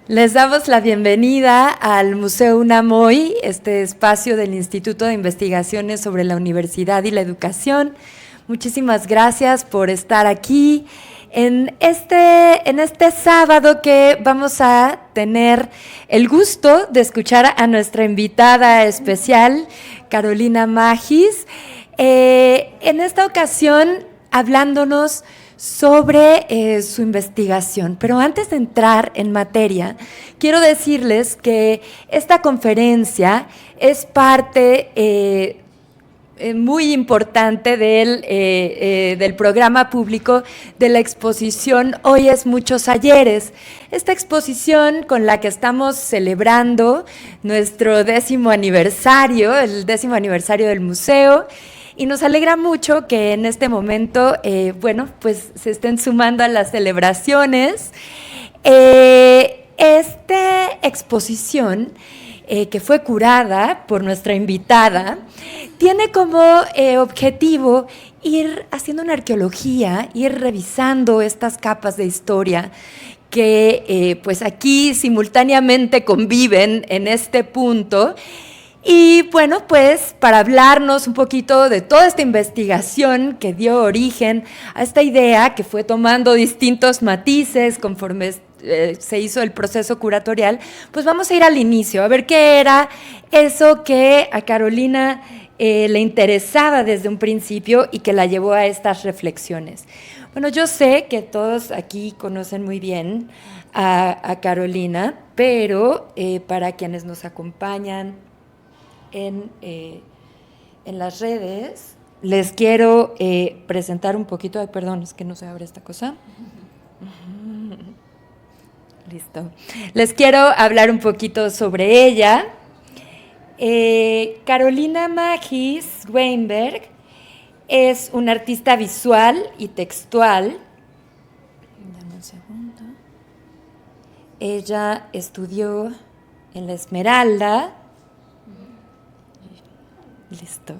Les damos la bienvenida al Museo UNAM, este espacio del Instituto de Investigaciones sobre la Universidad y la Educación. Muchísimas gracias por estar aquí en este sábado que vamos a tener el gusto de escuchar a nuestra invitada especial, Carolina Magis, en esta ocasión hablándonos sobre su investigación. Pero antes de entrar en materia, quiero decirles que esta conferencia es parte muy importante del programa público de la exposición Hoy es Muchos Ayeres. Esta exposición con la que estamos celebrando nuestro 10º aniversario, el 10º aniversario del museo. Y nos alegra mucho que en este momento, pues se estén sumando a las celebraciones. Esta exposición, que fue curada por nuestra invitada, tiene como objetivo ir haciendo una arqueología, ir revisando estas capas de historia que pues aquí simultáneamente conviven en este punto. Y bueno, pues para hablarnos un poquito de toda esta investigación que dio origen a esta idea que fue tomando distintos matices conforme se hizo el proceso curatorial, pues vamos a ir al inicio, a ver qué era eso que a Carolina le interesaba desde un principio y que la llevó a estas reflexiones. Bueno, yo sé que todos aquí conocen muy bien a Carolina, pero para quienes nos acompañan en las redes, les quiero presentar un poquito. Ay, perdón, es que no se abre esta cosa. Listo. Les quiero hablar un poquito sobre ella. Carolina Magis Weinberg es una artista visual y textual. Dame un segundo. Ella estudió en la Esmeralda. Listo.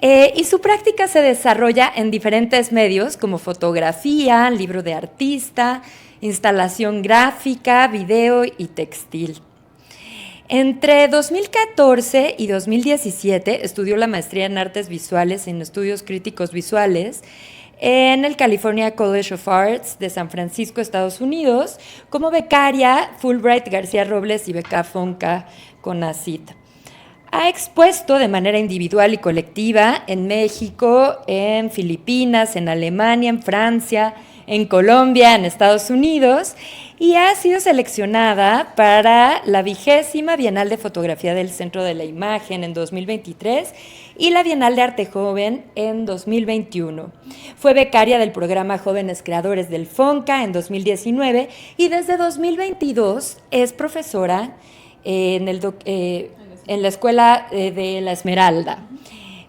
Y su práctica se desarrolla en diferentes medios como fotografía, libro de artista, instalación gráfica, video y textil. Entre 2014 y 2017 estudió la maestría en artes visuales en estudios críticos visuales en el California College of Arts de San Francisco, Estados Unidos, como becaria Fulbright García Robles y beca FONCA CONACYT. Ha expuesto de manera individual y colectiva en México, en Filipinas, en Alemania, en Francia, en Colombia, en Estados Unidos, y ha sido seleccionada para la 20ª Bienal de Fotografía del Centro de la Imagen en 2023 y la Bienal de Arte Joven en 2021. Fue becaria del programa Jóvenes Creadores del FONCA en 2019 y desde 2022 es profesora en la Escuela de la Esmeralda,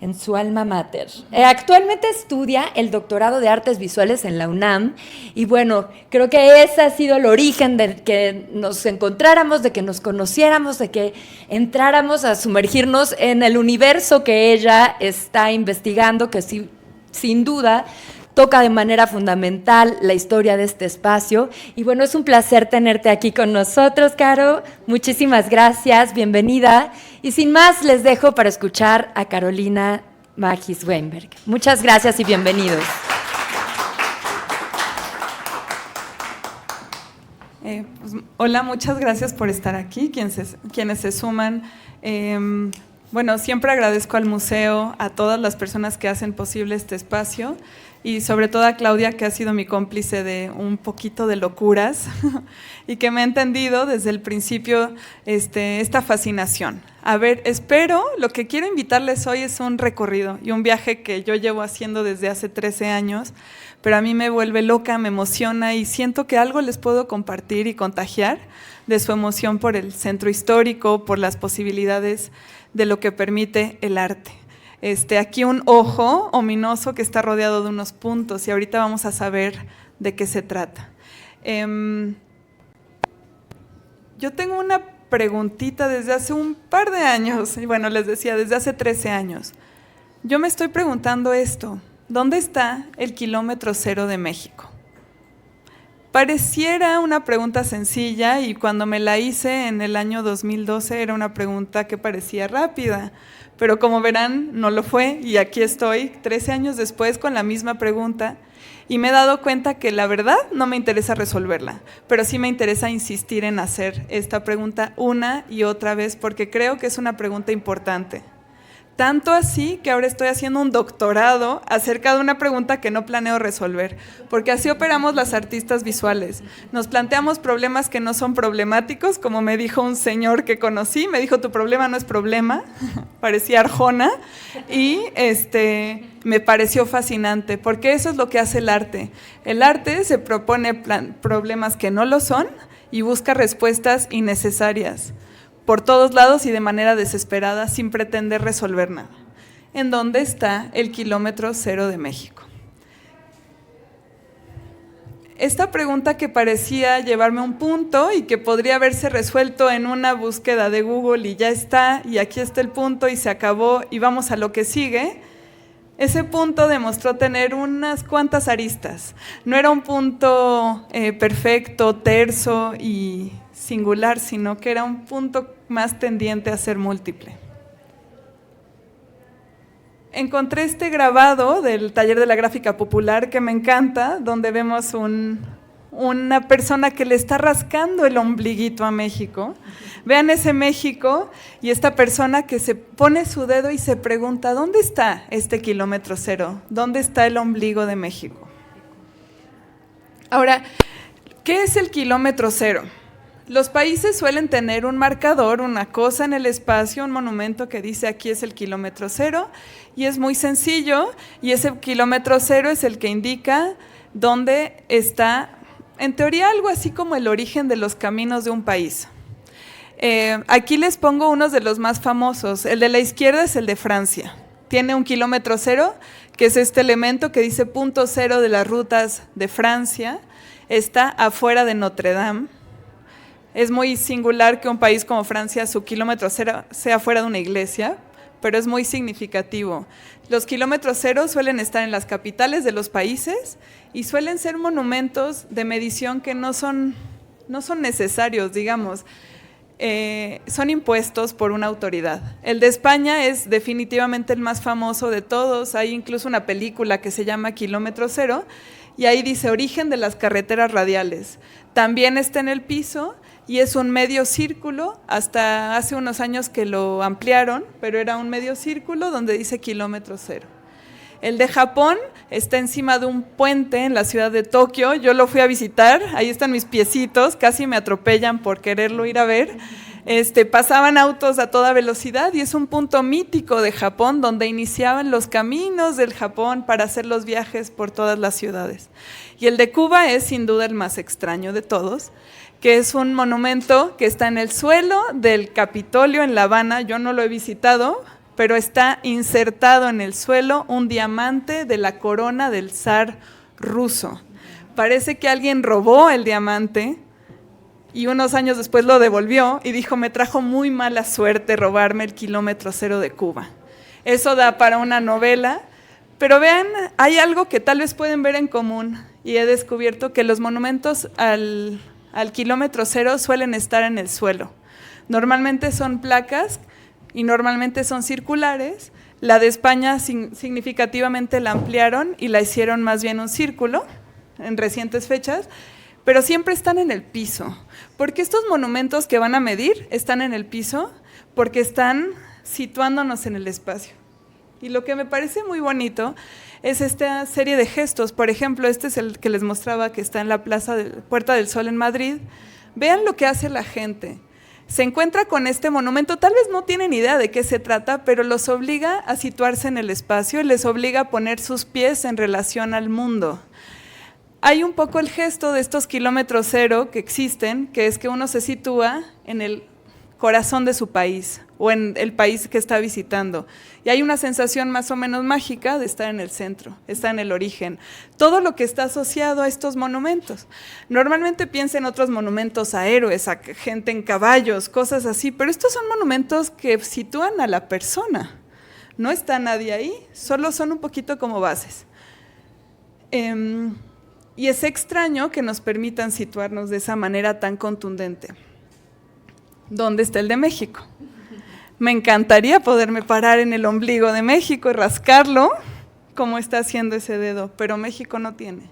en su alma mater. Actualmente estudia el doctorado de Artes Visuales en la UNAM y bueno, creo que ese ha sido el origen de que nos encontráramos, de que nos conociéramos, de que entráramos a sumergirnos en el universo que ella está investigando, que sí, sin duda toca de manera fundamental la historia de este espacio. Y bueno, es un placer tenerte aquí con nosotros, Caro. Muchísimas gracias, bienvenida. Y sin más, les dejo para escuchar a Carolina Magis Weinberg. Muchas gracias y bienvenidos. Hola, muchas gracias por estar aquí, quienes se suman. Bueno, siempre agradezco al museo, a todas las personas que hacen posible este espacio y sobre todo a Claudia, que ha sido mi cómplice de un poquito de locuras y que me ha entendido desde el principio esta fascinación. A ver, lo que quiero invitarles hoy es un recorrido y un viaje que yo llevo haciendo desde hace 13 años, pero a mí me vuelve loca, me emociona y siento que algo les puedo compartir y contagiar de su emoción por el centro histórico, por las posibilidades de lo que permite el arte. Aquí un ojo ominoso que está rodeado de unos puntos y ahorita vamos a saber de qué se trata. Yo tengo una preguntita desde hace un par de años, y bueno, les decía, desde hace 13 años. Yo me estoy preguntando esto, ¿dónde está el kilómetro cero de México? Pareciera una pregunta sencilla y cuando me la hice en el año 2012 era una pregunta que parecía rápida, pero como verán no lo fue y aquí estoy 13 años después con la misma pregunta y me he dado cuenta que la verdad no me interesa resolverla, pero sí me interesa insistir en hacer esta pregunta una y otra vez porque creo que es una pregunta importante. Tanto así que ahora estoy haciendo un doctorado acerca de una pregunta que no planeo resolver, porque así operamos las artistas visuales. Nos planteamos problemas que no son problemáticos, como me dijo un señor que conocí, me dijo, tu problema no es problema, parecía Arjona, y me pareció fascinante, porque eso es lo que hace el arte. El arte se propone problemas que no lo son y busca respuestas innecesarias por todos lados y de manera desesperada, sin pretender resolver nada. ¿En dónde está el kilómetro cero de México? Esta pregunta que parecía llevarme a un punto y que podría haberse resuelto en una búsqueda de Google y ya está, y aquí está el punto y se acabó y vamos a lo que sigue, ese punto demostró tener unas cuantas aristas. No era un punto perfecto, terso y singular, sino que era un punto más tendiente a ser múltiple. Encontré este grabado del taller de la gráfica popular que me encanta, donde vemos una persona que le está rascando el ombliguito a México. Vean ese México y esta persona que se pone su dedo y se pregunta, ¿dónde está este kilómetro cero? ¿Dónde está el ombligo de México? Ahora, ¿qué es el kilómetro cero? Los países suelen tener un marcador, una cosa en el espacio, un monumento que dice aquí es el kilómetro cero y es muy sencillo y ese kilómetro cero es el que indica dónde está, en teoría algo así como el origen de los caminos de un país. Aquí les pongo unos de los más famosos, el de la izquierda es el de Francia, tiene un kilómetro cero que es este elemento que dice punto cero de las rutas de Francia, está afuera de Notre Dame. Es muy singular que un país como Francia, su kilómetro cero sea fuera de una iglesia, pero es muy significativo. Los kilómetros cero suelen estar en las capitales de los países y suelen ser monumentos de medición que no son necesarios, digamos. Son impuestos por una autoridad. El de España es definitivamente el más famoso de todos. Hay incluso una película que se llama Kilómetro Cero y ahí dice origen de las carreteras radiales. También está en el piso y es un medio círculo, hasta hace unos años que lo ampliaron, pero era un medio círculo donde dice kilómetro cero. El de Japón está encima de un puente en la ciudad de Tokio, yo lo fui a visitar, ahí están mis piecitos, casi me atropellan por quererlo ir a ver. Pasaban autos a toda velocidad y es un punto mítico de Japón donde iniciaban los caminos del Japón para hacer los viajes por todas las ciudades. Y el de Cuba es sin duda el más extraño de todos, que es un monumento que está en el suelo del Capitolio en La Habana, yo no lo he visitado, pero está insertado en el suelo un diamante de la corona del zar ruso. Parece que alguien robó el diamante y unos años después lo devolvió y dijo, me trajo muy mala suerte robarme el kilómetro cero de Cuba. Eso da para una novela, pero vean, hay algo que tal vez pueden ver en común y he descubierto que los monumentos al kilómetro cero suelen estar en el suelo. Normalmente son placas y normalmente son circulares. La de España significativamente la ampliaron y la hicieron más bien un círculo en recientes fechas, pero siempre están en el piso. ¿Por qué estos monumentos que van a medir están en el piso? Porque están situándonos en el espacio. Y lo que me parece muy bonito es esta serie de gestos. Por ejemplo, este es el que les mostraba que está en la Plaza de Puerta del Sol en Madrid. Vean lo que hace la gente. Se encuentra con este monumento, tal vez no tienen idea de qué se trata, pero los obliga a situarse en el espacio y les obliga a poner sus pies en relación al mundo. Hay un poco el gesto de estos kilómetros cero que existen, que es que uno se sitúa en el corazón de su país o en el país que está visitando. Y hay una sensación más o menos mágica de estar en el centro, estar en el origen. Todo lo que está asociado a estos monumentos. Normalmente piensa en otros monumentos a héroes, a gente en caballos, cosas así, pero estos son monumentos que sitúan a la persona. No está nadie ahí, solo son un poquito como bases. Y es extraño que nos permitan situarnos de esa manera tan contundente. ¿Dónde está el de México? Me encantaría poderme parar en el ombligo de México y rascarlo, como está haciendo ese dedo, pero México no tiene.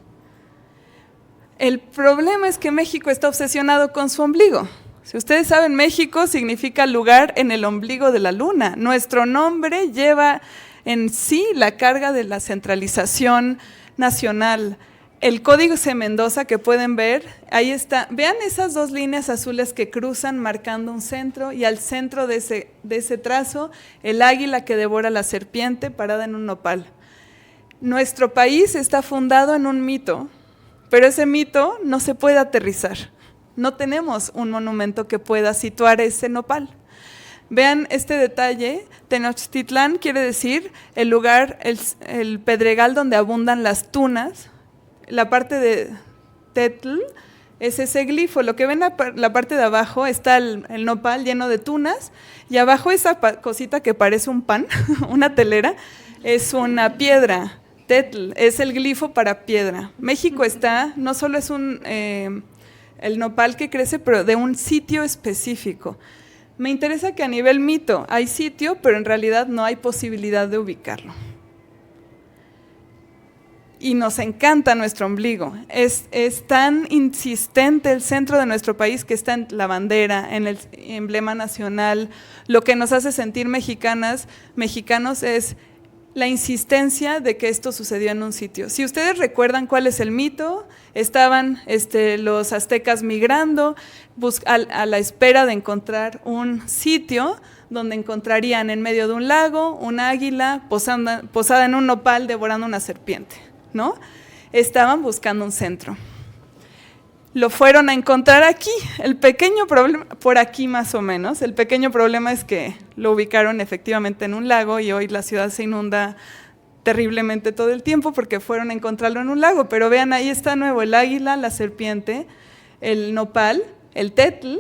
El problema es que México está obsesionado con su ombligo. Si ustedes saben, México significa lugar en el ombligo de la luna. Nuestro nombre lleva en sí la carga de la centralización nacional. El código C. Mendoza que pueden ver, ahí está. Vean esas dos líneas azules que cruzan marcando un centro y al centro de ese trazo, el águila que devora la serpiente parada en un nopal. Nuestro país está fundado en un mito, pero ese mito no se puede aterrizar. No tenemos un monumento que pueda situar ese nopal. Vean este detalle, Tenochtitlán quiere decir el lugar, el pedregal donde abundan las tunas. La parte de Tetl es ese glifo, lo que ven la parte de abajo está el nopal lleno de tunas y abajo esa cosita que parece un pan, una telera, es una piedra. Tetl es el glifo para piedra. México está, no solo es el nopal que crece, pero de un sitio específico. Me interesa que a nivel mito hay sitio, pero en realidad no hay posibilidad de ubicarlo. Y nos encanta nuestro ombligo. Es tan insistente el centro de nuestro país que está en la bandera, en el emblema nacional. Lo que nos hace sentir mexicanos es la insistencia de que esto sucedió en un sitio. Si ustedes recuerdan cuál es el mito, estaban los aztecas migrando a la espera de encontrar un sitio donde encontrarían en medio de un lago un águila posada en un nopal devorando una serpiente, ¿no? Estaban buscando un centro. Lo fueron a encontrar aquí. El pequeño problema, por aquí más o menos, el pequeño problema es que lo ubicaron efectivamente en un lago y hoy la ciudad se inunda terriblemente todo el tiempo porque fueron a encontrarlo en un lago. Pero vean, ahí está nuevo el águila, la serpiente, el nopal, el tetl,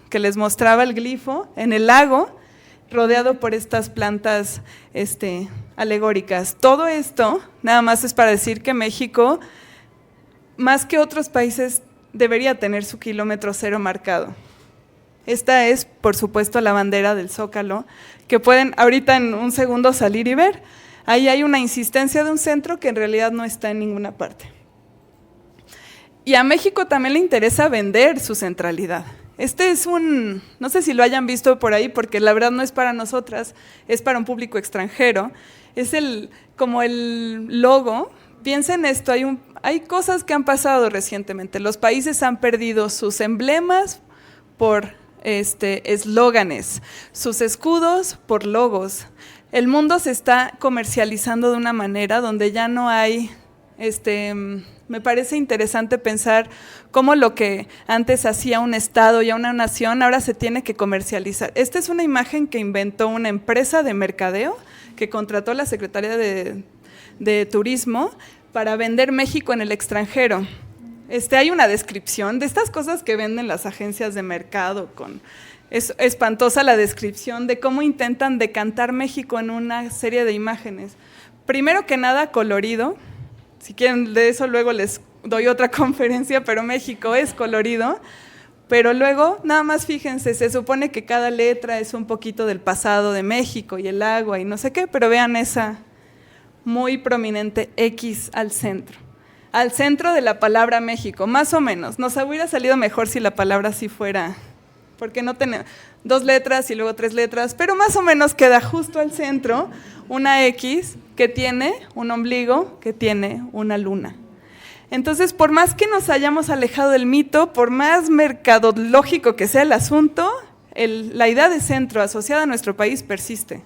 que les mostraba el glifo, en el lago, rodeado por estas plantas alegóricas. Todo esto nada más es para decir que México, más que otros países, debería tener su kilómetro cero marcado. Esta es, por supuesto, la bandera del Zócalo, que pueden ahorita en un segundo salir y ver. Ahí hay una insistencia de un centro que en realidad no está en ninguna parte. Y a México también le interesa vender su centralidad. Este es no sé si lo hayan visto por ahí, porque la verdad no es para nosotras, es para un público extranjero. Es como el logo. Piensen esto, hay cosas que han pasado recientemente. Los países han perdido sus emblemas por eslóganes, sus escudos por logos. El mundo se está comercializando de una manera donde ya no hay, me parece interesante pensar cómo lo que antes hacía un estado y una nación ahora se tiene que comercializar. Esta es una imagen que inventó una empresa de mercadeo que contrató a la Secretaría de Turismo para vender México en el extranjero. Hay una descripción de estas cosas que venden las agencias de mercado. Es espantosa la descripción de cómo intentan decantar México en una serie de imágenes. Primero que nada, colorido. Si quieren, de eso luego les doy otra conferencia, pero México es colorido. Pero luego, nada más fíjense, se supone que cada letra es un poquito del pasado de México y el agua y no sé qué, pero vean esa muy prominente X al centro de la palabra México, más o menos. Nos hubiera salido mejor si la palabra sí fuera, porque no tenemos 2 letras y luego 3 letras, pero más o menos queda justo al centro una X que tiene un ombligo, que tiene una luna. Entonces, por más que nos hayamos alejado del mito, por más mercadológico que sea el asunto, la idea de centro asociada a nuestro país persiste.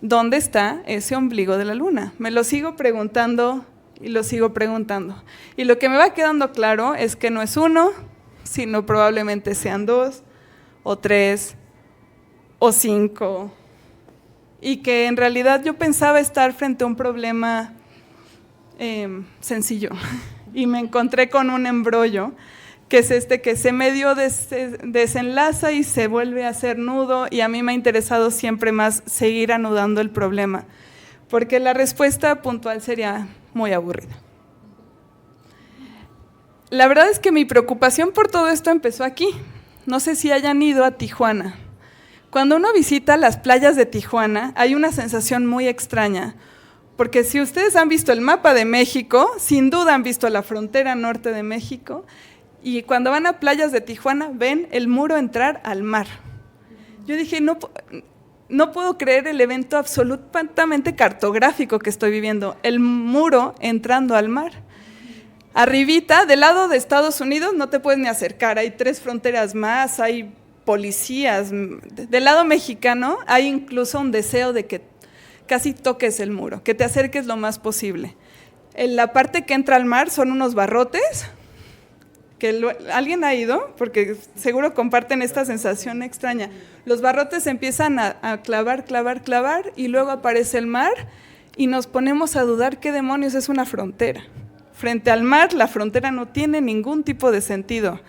¿Dónde está ese ombligo de la luna? Me lo sigo preguntando y lo sigo preguntando. Y lo que me va quedando claro es que no es uno, sino probablemente sean 2, o 3, o 5, y que en realidad yo pensaba estar frente a un problema sencillo, y me encontré con un embrollo, que es que se medio desenlaza y se vuelve a hacer nudo, y a mí me ha interesado siempre más seguir anudando el problema, porque la respuesta puntual sería muy aburrida. La verdad es que mi preocupación por todo esto empezó aquí. No sé si hayan ido a Tijuana. Cuando uno visita las playas de Tijuana, hay una sensación muy extraña, porque si ustedes han visto el mapa de México, sin duda han visto la frontera norte de México, y cuando van a playas de Tijuana, ven el muro entrar al mar. Yo dije, no puedo creer el evento absolutamente cartográfico que estoy viviendo, el muro entrando al mar. Arribita, del lado de Estados Unidos, no te puedes ni acercar, hay 3 fronteras más, hay policías. Del lado mexicano hay incluso un deseo de que casi toques el muro, que te acerques lo más posible. En la parte que entra al mar son unos barrotes, que ¿alguien ha ido? Porque seguro comparten esta sensación extraña. Los barrotes empiezan a clavar, y luego aparece el mar, y nos ponemos a dudar qué demonios es una frontera. Frente al mar, la frontera no tiene ningún tipo de sentido.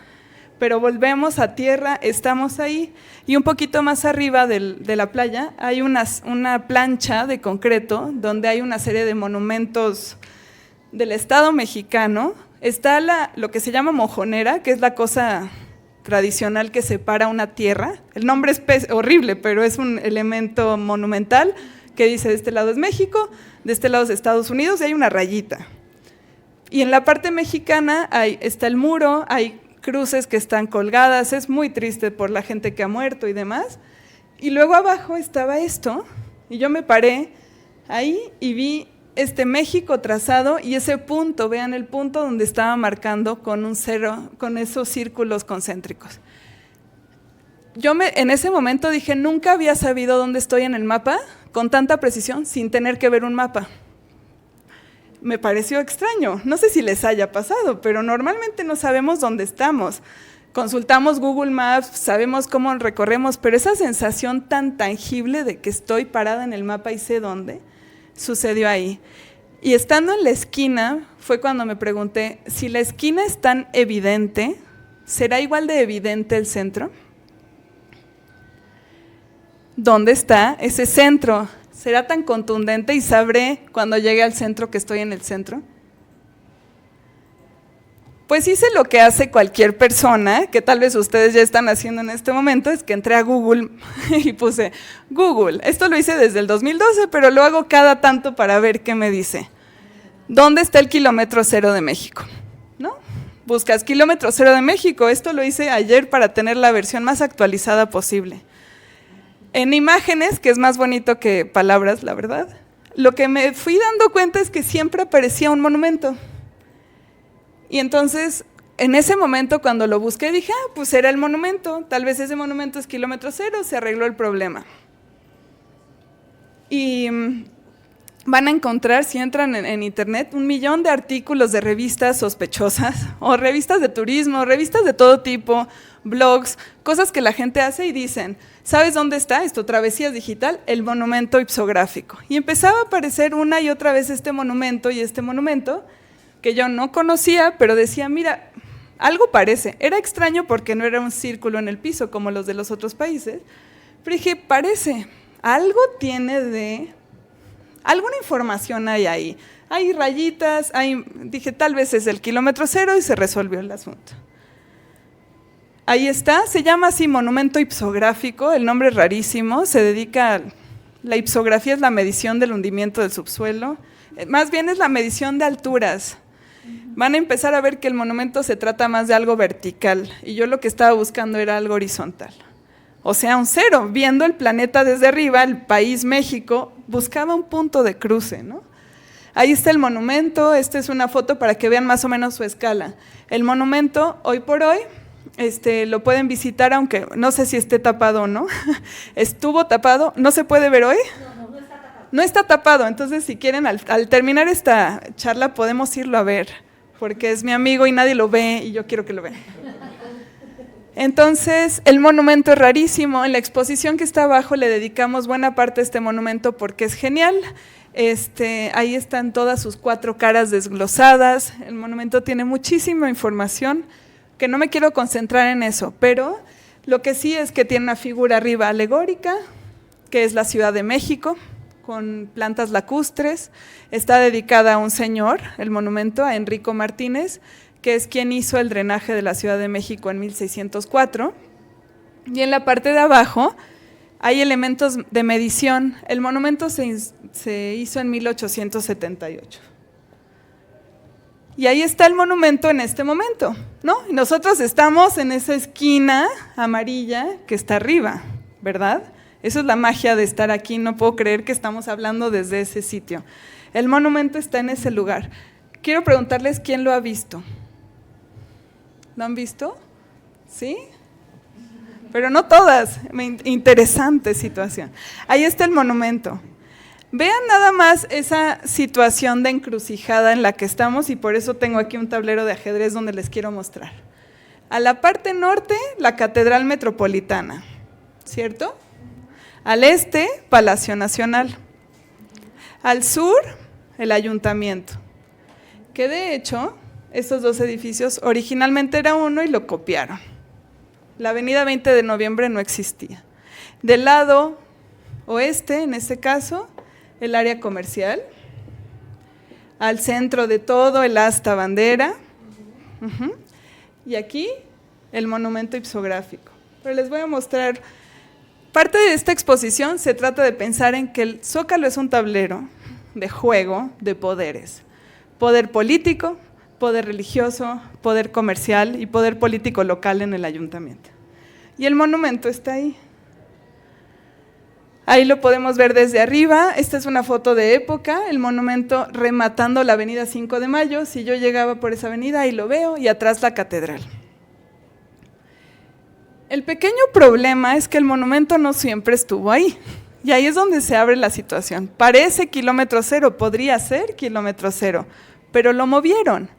Pero volvemos a tierra, estamos ahí, y un poquito más arriba de la playa hay una plancha de concreto donde hay una serie de monumentos del Estado mexicano. Está lo que se llama mojonera, que es la cosa tradicional que separa una tierra. El nombre es horrible, pero es un elemento monumental que dice: de este lado es México, de este lado es Estados Unidos, y hay una rayita. Y en la parte mexicana está el muro, hay cruces que están colgadas, es muy triste por la gente que ha muerto y demás. Y luego abajo estaba esto, y yo me paré ahí y vi México trazado, y ese punto, vean el punto donde estaba marcando con un cero, con esos círculos concéntricos. Yo en ese momento dije, nunca había sabido dónde estoy en el mapa con tanta precisión sin tener que ver un mapa. Me pareció extraño, no sé si les haya pasado, pero normalmente no sabemos dónde estamos. Consultamos Google Maps, sabemos cómo recorremos, pero esa sensación tan tangible de que estoy parada en el mapa y sé dónde, sucedió ahí. Y estando en la esquina, fue cuando me pregunté, si la esquina es tan evidente, ¿será igual de evidente el centro? ¿Dónde está ese centro? ¿Será tan contundente y sabré cuando llegue al centro que estoy en el centro? Pues hice lo que hace cualquier persona, que tal vez ustedes ya están haciendo en este momento, es que entré a Google y puse Google. Esto lo hice desde el 2012, pero lo hago cada tanto para ver qué me dice. ¿Dónde está el kilómetro cero de México? ¿No? Buscas kilómetro cero de México. Esto lo hice ayer para tener la versión más actualizada posible. En imágenes, que es más bonito que palabras, la verdad, lo que me fui dando cuenta es que siempre aparecía un monumento. Y entonces, en ese momento, cuando lo busqué, dije, pues era el monumento, tal vez ese monumento es kilómetro cero, se arregló el problema. Y van a encontrar, si entran en internet, 1 millón de artículos de revistas sospechosas, o revistas de turismo, revistas de todo tipo, blogs, cosas que la gente hace y dicen, ¿sabes dónde está esto? Travesías Digital, el monumento ipsográfico. Y empezaba a aparecer una y otra vez este monumento y este monumento, que yo no conocía, pero decía, mira, algo parece. Era extraño porque no era un círculo en el piso como los de los otros países, pero dije, parece, algo tiene de, alguna información hay ahí. Hay rayitas, dije, tal vez es el kilómetro cero y se resolvió el asunto. Ahí está, se llama así monumento ipsográfico, el nombre es rarísimo, se dedica, la ipsografía es la medición del hundimiento del subsuelo, más bien es la medición de alturas. Van a empezar a ver que el monumento se trata más de algo vertical, y yo lo que estaba buscando era algo horizontal. O sea, un cero, viendo el planeta desde arriba, el país México, buscaba un punto de cruce, ¿no? Ahí está el monumento, esta es una foto para que vean más o menos su escala. El monumento, hoy por hoy, lo pueden visitar, aunque no sé si esté tapado o no. Estuvo tapado, ¿no se puede ver hoy? No está tapado. No está tapado, entonces si quieren, al terminar esta charla podemos irlo a ver, porque es mi amigo y nadie lo ve y yo quiero que lo vean. Entonces, el monumento es rarísimo. En la exposición que está abajo le dedicamos buena parte de este monumento porque es genial. Ahí están todas sus 4 caras desglosadas. El monumento tiene muchísima información, que no me quiero concentrar en eso, pero lo que sí es que tiene una figura arriba alegórica, que es la Ciudad de México, con plantas lacustres. Está dedicada a un señor, el monumento, a Enrico Martínez, que es quien hizo el drenaje de la Ciudad de México en 1604. Y en la parte de abajo hay elementos de medición. El monumento se hizo en 1878. Y ahí está el monumento en este momento, ¿no? Y nosotros estamos en esa esquina amarilla que está arriba, ¿verdad? Eso es la magia de estar aquí, no puedo creer que estamos hablando desde ese sitio. El monumento está en ese lugar. Quiero preguntarles quién lo ha visto. ¿Lo han visto? ¿Sí? Pero no todas. Interesante situación. Ahí está el monumento. Vean nada más esa situación de encrucijada en la que estamos, y por eso tengo aquí un tablero de ajedrez donde les quiero mostrar. A la parte norte, la Catedral Metropolitana, ¿cierto? Al este, Palacio Nacional. Al sur, el Ayuntamiento. Que de hecho, estos 2 edificios originalmente era uno y lo copiaron. La avenida 20 de noviembre no existía. Del lado oeste, en este caso, el área comercial. Al centro de todo, el asta bandera. Y aquí, el monumento ipsográfico. Pero les voy a mostrar, parte de esta exposición se trata de pensar en que el Zócalo es un tablero de juego de poderes. Poder político, poder religioso, poder comercial y poder político local en el ayuntamiento. Y el monumento está ahí. Ahí lo podemos ver desde arriba. Esta es una foto de época, el monumento rematando la avenida 5 de Mayo. Si yo llegaba por esa avenida, ahí lo veo, y atrás la catedral. El pequeño problema es que el monumento no siempre estuvo ahí. Y ahí es donde se abre la situación. Parece kilómetro cero, podría ser kilómetro cero, pero lo movieron.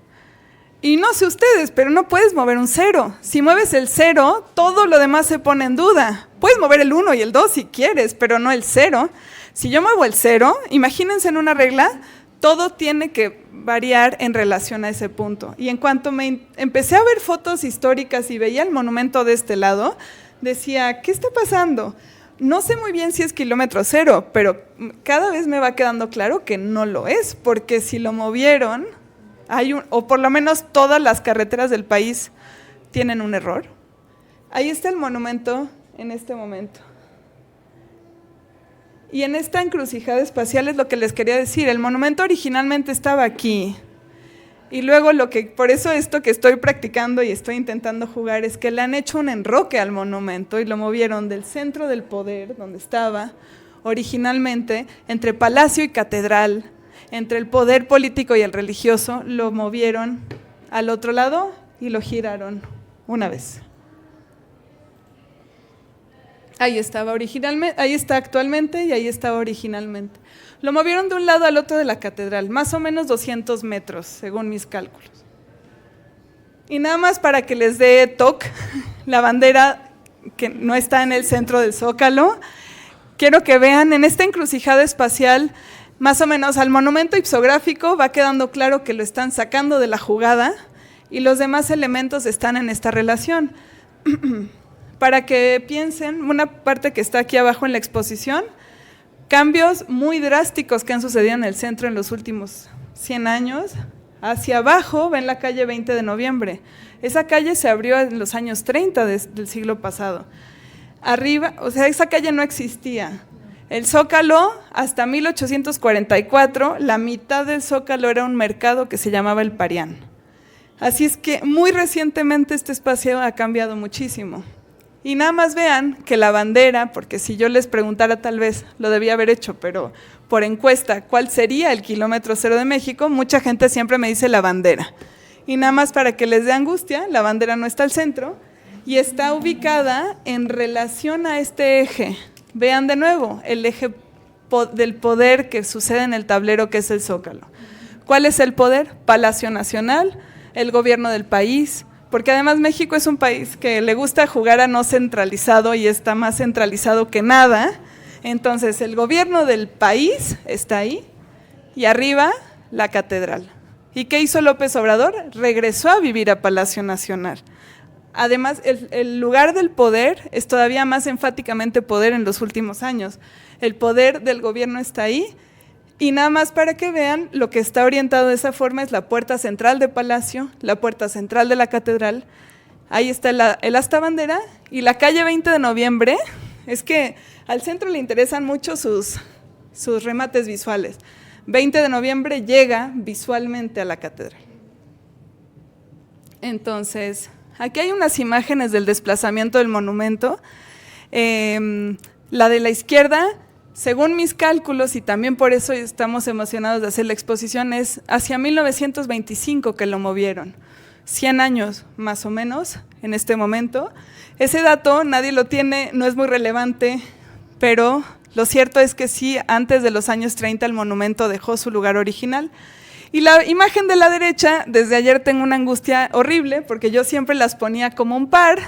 Y no sé ustedes, pero no puedes mover un cero. Si mueves el cero, todo lo demás se pone en duda. Puedes mover el 1 y el 2 si quieres, pero no el 0. Si yo muevo el 0, imagínense en una regla, todo tiene que variar en relación a ese punto. Y en cuanto empecé a ver fotos históricas y veía el monumento de este lado, decía, ¿qué está pasando? No sé muy bien si es kilómetro cero, pero cada vez me va quedando claro que no lo es, porque si lo movieron, o por lo menos todas las carreteras del país tienen un error. Ahí está el monumento en este momento. Y en esta encrucijada espacial es lo que les quería decir. El monumento originalmente estaba aquí. Y luego por eso esto que estoy practicando y estoy intentando jugar es que le han hecho un enroque al monumento y lo movieron del centro del poder, donde estaba originalmente, entre palacio y catedral, entre el poder político y el religioso, lo movieron al otro lado y lo giraron una vez. Ahí estaba originalmente, ahí está actualmente y ahí estaba originalmente. Lo movieron de un lado al otro de la catedral, más o menos 200 metros, según mis cálculos. Y nada más para que les dé toque, la bandera que no está en el centro del Zócalo, quiero que vean en esta encrucijada espacial, más o menos al monumento ipsográfico va quedando claro que lo están sacando de la jugada y los demás elementos están en esta relación. Para que piensen, una parte que está aquí abajo en la exposición, cambios muy drásticos que han sucedido en el centro en los últimos 100 años. Hacia abajo ven la calle 20 de noviembre. Esa calle se abrió en los años 30 del siglo pasado. Arriba, o sea, esa calle no existía. El Zócalo, hasta 1844, la mitad del Zócalo era un mercado que se llamaba El Parián. Así es que muy recientemente este espacio ha cambiado muchísimo. Y nada más vean que la bandera, porque si yo les preguntara tal vez lo debía haber hecho, pero por encuesta, ¿cuál sería el kilómetro cero de México? Mucha gente siempre me dice la bandera. Y nada más para que les dé angustia, la bandera no está al centro y está ubicada en relación a este eje. Vean de nuevo el eje del poder que sucede en el tablero, que es el Zócalo. ¿Cuál es el poder? Palacio Nacional, el gobierno del país, porque además México es un país que le gusta jugar a no centralizado y está más centralizado que nada. Entonces el gobierno del país está ahí y arriba la catedral. ¿Y qué hizo López Obrador? Regresó a vivir a Palacio Nacional. Además, el lugar del poder es todavía más enfáticamente poder en los últimos años. El poder del gobierno está ahí. Y nada más para que vean, lo que está orientado de esa forma es la puerta central de Palacio, la puerta central de la catedral. Ahí está el asta bandera y la calle 20 de noviembre. Es que al centro le interesan mucho sus remates visuales. 20 de noviembre llega visualmente a la catedral. Entonces, aquí hay unas imágenes del desplazamiento del monumento. La de la izquierda, según mis cálculos, y también por eso estamos emocionados de hacer la exposición, es hacia 1925 que lo movieron. 100 años más o menos en este momento. Ese dato nadie lo tiene, no es muy relevante, pero lo cierto es que sí, antes de los años 30 el monumento dejó su lugar original. Y la imagen de la derecha, desde ayer tengo una angustia horrible, porque yo siempre las ponía como un par,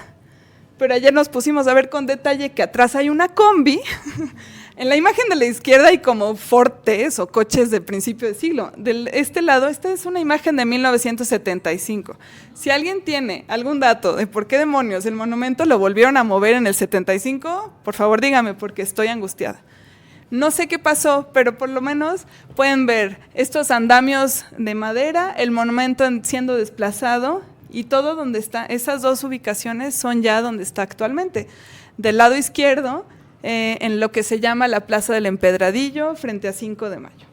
pero ayer nos pusimos a ver con detalle que atrás hay una combi. En la imagen de la izquierda hay como Fortes o coches de principio de siglo. De este lado, esta es una imagen de 1975. Si alguien tiene algún dato de por qué demonios el monumento lo volvieron a mover en el 75, por favor dígame, porque estoy angustiada. No sé qué pasó, pero por lo menos pueden ver estos andamios de madera, el monumento siendo desplazado y todo donde está. Esas dos ubicaciones son ya donde está actualmente. Del lado izquierdo, en lo que se llama la Plaza del Empedradillo, frente a 5 de Mayo.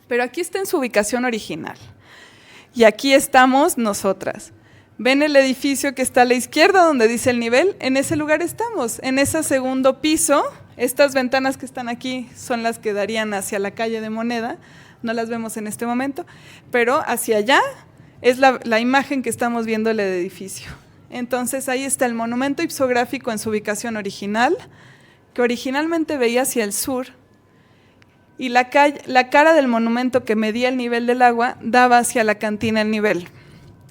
Pero aquí está en su ubicación original. Y aquí estamos nosotras. ¿Ven el edificio que está a la izquierda donde dice el nivel? En ese lugar estamos, en ese segundo piso. Estas ventanas que están aquí son las que darían hacia la calle de Moneda, no las vemos en este momento, pero hacia allá es la imagen que estamos viendo del edificio. Entonces ahí está el monumento ipsográfico en su ubicación original, que originalmente veía hacia el sur, y la cara del monumento que medía el nivel del agua daba hacia la cantina el nivel.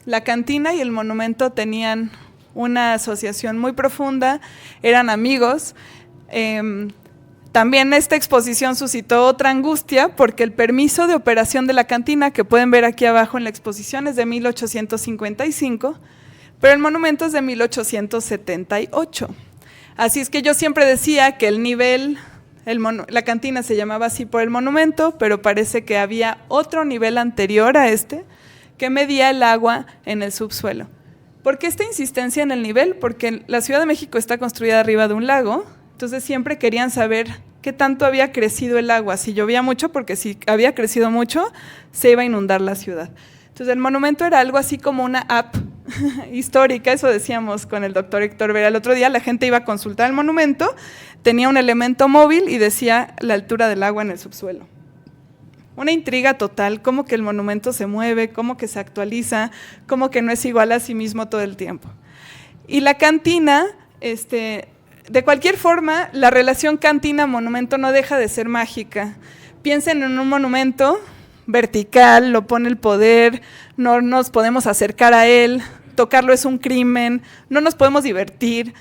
La cantina y el monumento tenían una asociación muy profunda, eran amigos. También esta exposición suscitó otra angustia porque el permiso de operación de la cantina, que pueden ver aquí abajo en la exposición, es de 1855, pero el monumento es de 1878. Así es que yo siempre decía que el nivel, la cantina se llamaba así por el monumento, pero parece que había otro nivel anterior a este que medía el agua en el subsuelo. ¿Por qué esta insistencia en el nivel? Porque la Ciudad de México está construida arriba de un lago, entonces siempre querían saber qué tanto había crecido el agua, si llovía mucho, porque si había crecido mucho, se iba a inundar la ciudad. Entonces el monumento era algo así como una app histórica, eso decíamos con el doctor Héctor Vera el otro día, la gente iba a consultar el monumento, tenía un elemento móvil y decía la altura del agua en el subsuelo. Una intriga total, cómo que el monumento se mueve, cómo que se actualiza, cómo que no es igual a sí mismo todo el tiempo. Y la cantina, de cualquier forma, la relación cantina-monumento no deja de ser mágica. Piensen en un monumento vertical, lo pone el poder, no nos podemos acercar a él, tocarlo es un crimen, no nos podemos divertir.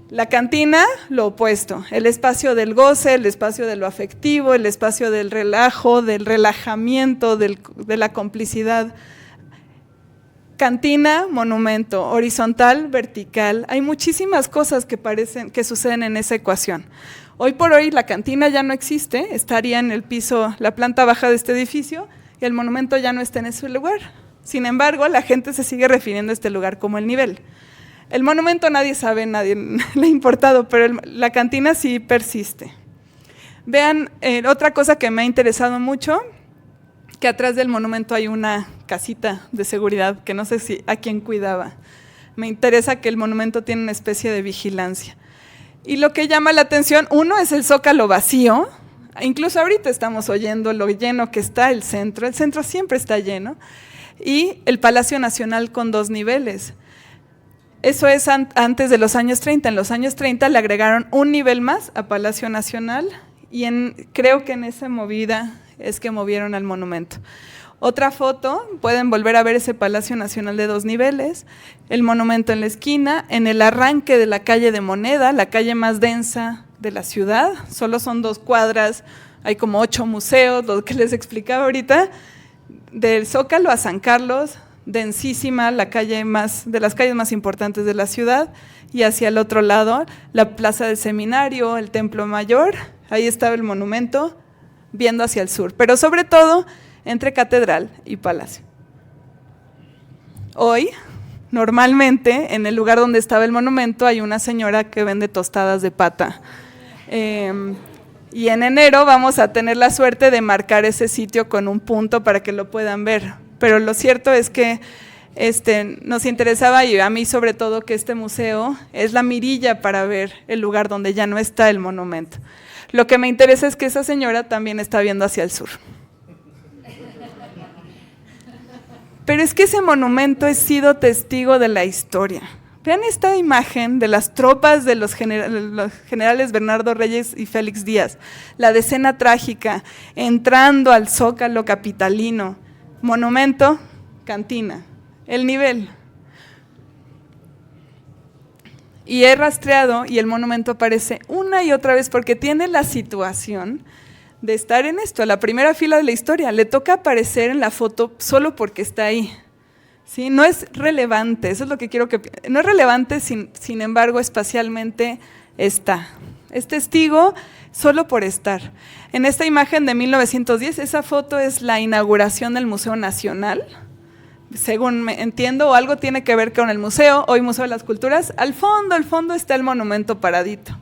La cantina, lo opuesto, el espacio del goce, el espacio de lo afectivo, el espacio del relajo, del relajamiento, de la complicidad. Cantina, monumento, horizontal, vertical. Hay muchísimas cosas que suceden en esa ecuación. Hoy por hoy la cantina ya no existe, estaría en el piso, la planta baja de este edificio, y el monumento ya no está en ese lugar. Sin embargo, la gente se sigue refiriendo a este lugar como el nivel. El monumento nadie sabe, nadie le ha importado, pero la cantina sí persiste. Vean, otra cosa que me ha interesado mucho, que atrás del monumento hay una casita de seguridad, que no sé a quién cuidaba. Me interesa que el monumento tiene una especie de vigilancia. Y lo que llama la atención, uno es el zócalo vacío, incluso ahorita estamos oyendo lo lleno que está el centro siempre está lleno, y el Palacio Nacional con 2 niveles. Eso es antes de los años 30. En los años 30 le agregaron un nivel más a Palacio Nacional y creo que en esa movida es que movieron al monumento. Otra foto, pueden volver a ver ese Palacio Nacional de 2 niveles, el monumento en la esquina, en el arranque de la calle de Moneda, la calle más densa de la ciudad, solo son 2 cuadras, hay como 8 museos, lo que les explicaba ahorita, del Zócalo a San Carlos, densísima, la calle de las calles más importantes de la ciudad, y hacia el otro lado, la Plaza del Seminario, el Templo Mayor, ahí estaba el monumento, viendo hacia el sur, pero sobre todo entre Catedral y Palacio. Hoy, normalmente, en el lugar donde estaba el monumento, hay una señora que vende tostadas de pata. Y en enero vamos a tener la suerte de marcar ese sitio con un punto para que lo puedan ver. Pero lo cierto es que nos interesaba, y a mí sobre todo, que este museo es la mirilla para ver el lugar donde ya no está el monumento. Lo que me interesa es que esa señora también está viendo hacia el sur. Pero es que ese monumento ha sido testigo de la historia. Vean esta imagen de las tropas de los generales Bernardo Reyes y Félix Díaz, la decena trágica, entrando al Zócalo capitalino, monumento, cantina, el nivel. Y he rastreado y el monumento aparece una y otra vez porque tiene la situación de estar en esto, la primera fila de la historia, le toca aparecer en la foto solo porque está ahí. ¿Sí? No es relevante, eso es lo que quiero que… No es relevante, sin embargo, espacialmente está. Es testigo solo por estar. En esta imagen de 1910, esa foto es la inauguración del Museo Nacional, según me entiendo, o algo tiene que ver con el museo, hoy Museo de las Culturas. Al fondo está el monumento paradito.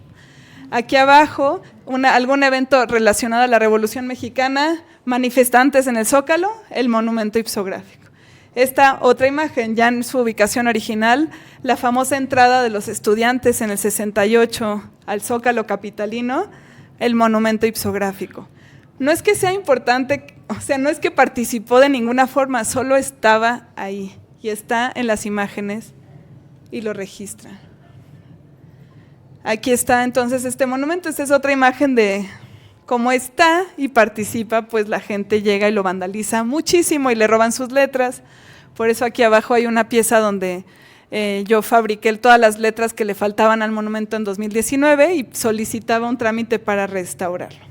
Aquí abajo, algún evento relacionado a la Revolución Mexicana, manifestantes en el Zócalo, el monumento ipsográfico. Esta otra imagen, ya en su ubicación original, la famosa entrada de los estudiantes en el 68 al Zócalo capitalino, el monumento ipsográfico. No es que sea importante, o sea, no es que participó de ninguna forma, solo estaba ahí y está en las imágenes y lo registra. Aquí está entonces este monumento, esta es otra imagen de cómo está y participa, pues la gente llega y lo vandaliza muchísimo y le roban sus letras. Por eso aquí abajo hay una pieza donde yo fabriqué todas las letras que le faltaban al monumento en 2019 y solicitaba un trámite para restaurarlo.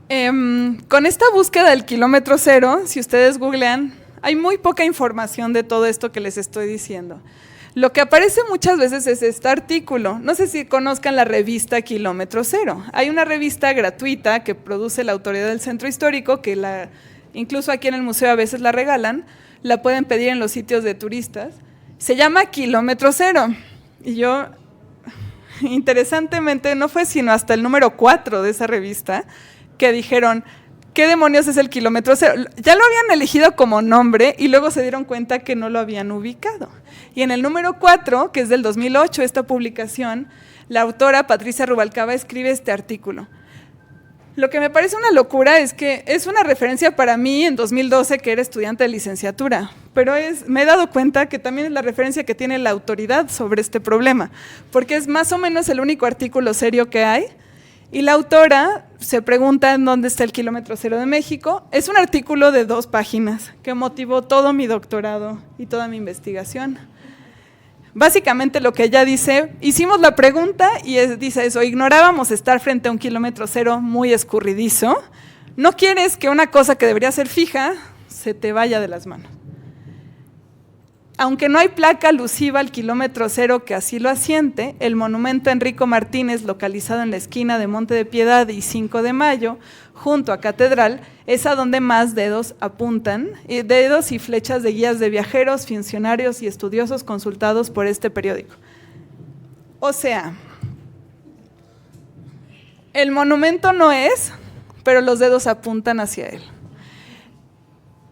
Con esta búsqueda del kilómetro cero, si ustedes googlean, hay muy poca información de todo esto que les estoy diciendo. Lo que aparece muchas veces es este artículo. No sé si conozcan la revista Kilómetro Cero. Hay una revista gratuita que produce la Autoridad del Centro Histórico, que incluso aquí en el museo a veces la regalan, la pueden pedir en los sitios de turistas. Se llama Kilómetro Cero. Y yo, interesantemente, no fue sino hasta el número 4 de esa revista que dijeron… ¿Qué demonios es el kilómetro cero? Ya lo habían elegido como nombre y luego se dieron cuenta que no lo habían ubicado. Y en el número 4, que es del 2008, esta publicación, la autora Patricia Rubalcaba escribe este artículo. Lo que me parece una locura es que es una referencia para mí en 2012, que era estudiante de licenciatura, pero me he dado cuenta que también es la referencia que tiene la autoridad sobre este problema, porque es más o menos el único artículo serio que hay. Y la autora se pregunta en dónde está el kilómetro cero de México. Es un artículo de 2 páginas que motivó todo mi doctorado y toda mi investigación. Básicamente lo que ella dice, hicimos la pregunta y dice eso: ignorábamos estar frente a un kilómetro cero muy escurridizo. No quieres que una cosa que debería ser fija se te vaya de las manos. Aunque no hay placa alusiva al kilómetro cero que así lo asiente, el monumento a Enrico Martínez, localizado en la esquina de Monte de Piedad y 5 de Mayo, junto a Catedral, es a donde más dedos apuntan, dedos y flechas de guías de viajeros, funcionarios y estudiosos consultados por este periódico. O sea, el monumento no es, pero los dedos apuntan hacia él.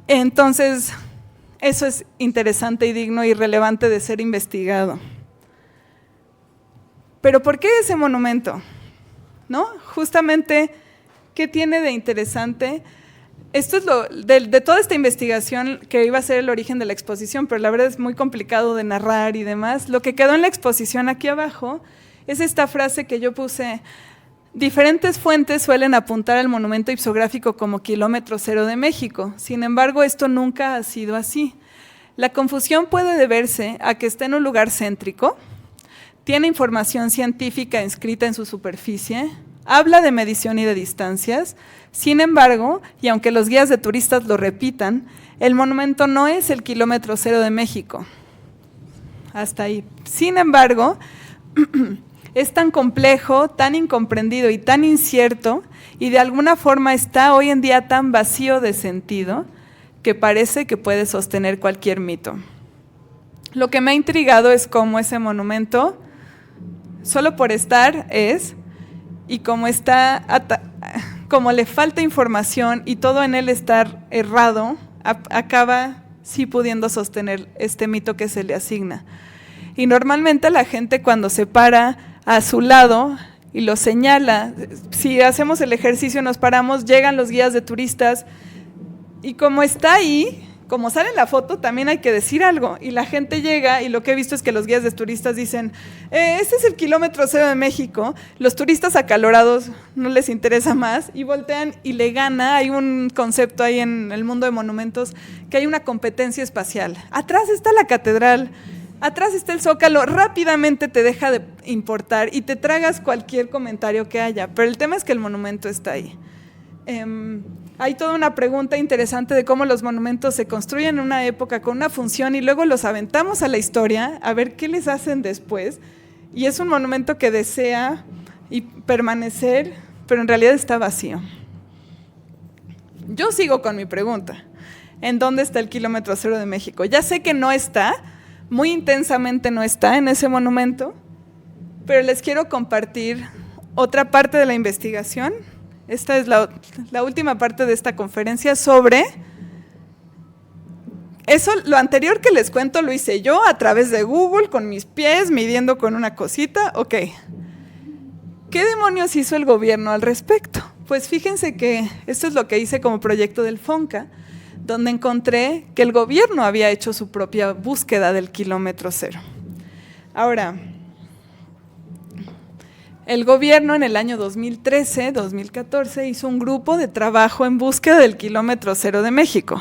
Entonces, eso es interesante y digno y relevante de ser investigado. Pero ¿por qué ese monumento? ¿No? Justamente, ¿qué tiene de interesante? Esto es de toda esta investigación que iba a ser el origen de la exposición, pero la verdad es muy complicado de narrar y demás. Lo que quedó en la exposición aquí abajo es esta frase que yo puse: Diferentes fuentes suelen apuntar al monumento ipsográfico como kilómetro cero de México. Sin embargo, esto nunca ha sido así. La confusión puede deberse a que está en un lugar céntrico, tiene información científica inscrita en su superficie, habla de medición y de distancias. Sin embargo, y aunque los guías de turistas lo repitan, el monumento no es el kilómetro cero de México. Hasta ahí. Sin embargo, es tan complejo, tan incomprendido y tan incierto, y de alguna forma está hoy en día tan vacío de sentido, que parece que puede sostener cualquier mito. Lo que me ha intrigado es cómo ese monumento, solo por estar, es, y cómo como le falta información y todo en él estar errado, acaba sí pudiendo sostener este mito que se le asigna. Y normalmente la gente, cuando se para a su lado y lo señala, si hacemos el ejercicio, nos paramos, llegan los guías de turistas, y como está ahí, como sale en la foto, también hay que decir algo, y la gente llega, y lo que he visto es que los guías de turistas dicen, este es el kilómetro cero de México. Los turistas acalorados no les interesa más, y voltean y le gana. Hay un concepto ahí en el mundo de monumentos, que hay una competencia espacial. Atrás está la catedral, atrás está el Zócalo, rápidamente te deja de importar y te tragas cualquier comentario que haya, pero el tema es que el monumento está ahí. Hay toda una pregunta interesante de cómo los monumentos se construyen en una época con una función y luego los aventamos a la historia a ver qué les hacen después, y es un monumento que desea permanecer, pero en realidad está vacío. Yo sigo con mi pregunta: ¿en dónde está el kilómetro cero de México? Ya sé que no está, muy intensamente no está en ese monumento, pero les quiero compartir otra parte de la investigación. Esta es la última parte de esta conferencia sobre eso. Lo anterior que les cuento lo hice yo a través de Google, con mis pies, midiendo con una cosita. Ok, ¿qué demonios hizo el gobierno al respecto? Pues fíjense que esto es lo que hice como proyecto del FONCA, donde encontré que el gobierno había hecho su propia búsqueda del kilómetro cero. Ahora, el gobierno en el año 2013-2014 hizo un grupo de trabajo en búsqueda del kilómetro cero de México.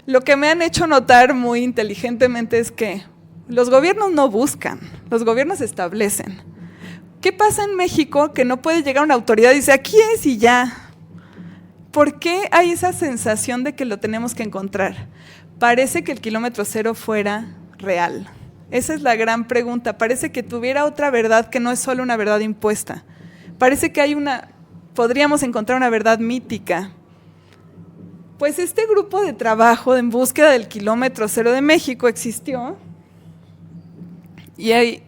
Lo que me han hecho notar muy inteligentemente es que los gobiernos no buscan, los gobiernos establecen. ¿Qué pasa en México que no puede llegar una autoridad y dice, aquí es y ya? ¿Por qué hay esa sensación de que lo tenemos que encontrar? Parece que el kilómetro cero fuera real. Esa es la gran pregunta. Parece que tuviera otra verdad que no es solo una verdad impuesta. Parece que podríamos encontrar una verdad mítica. Pues este grupo de trabajo en búsqueda del kilómetro cero de México existió, y ahí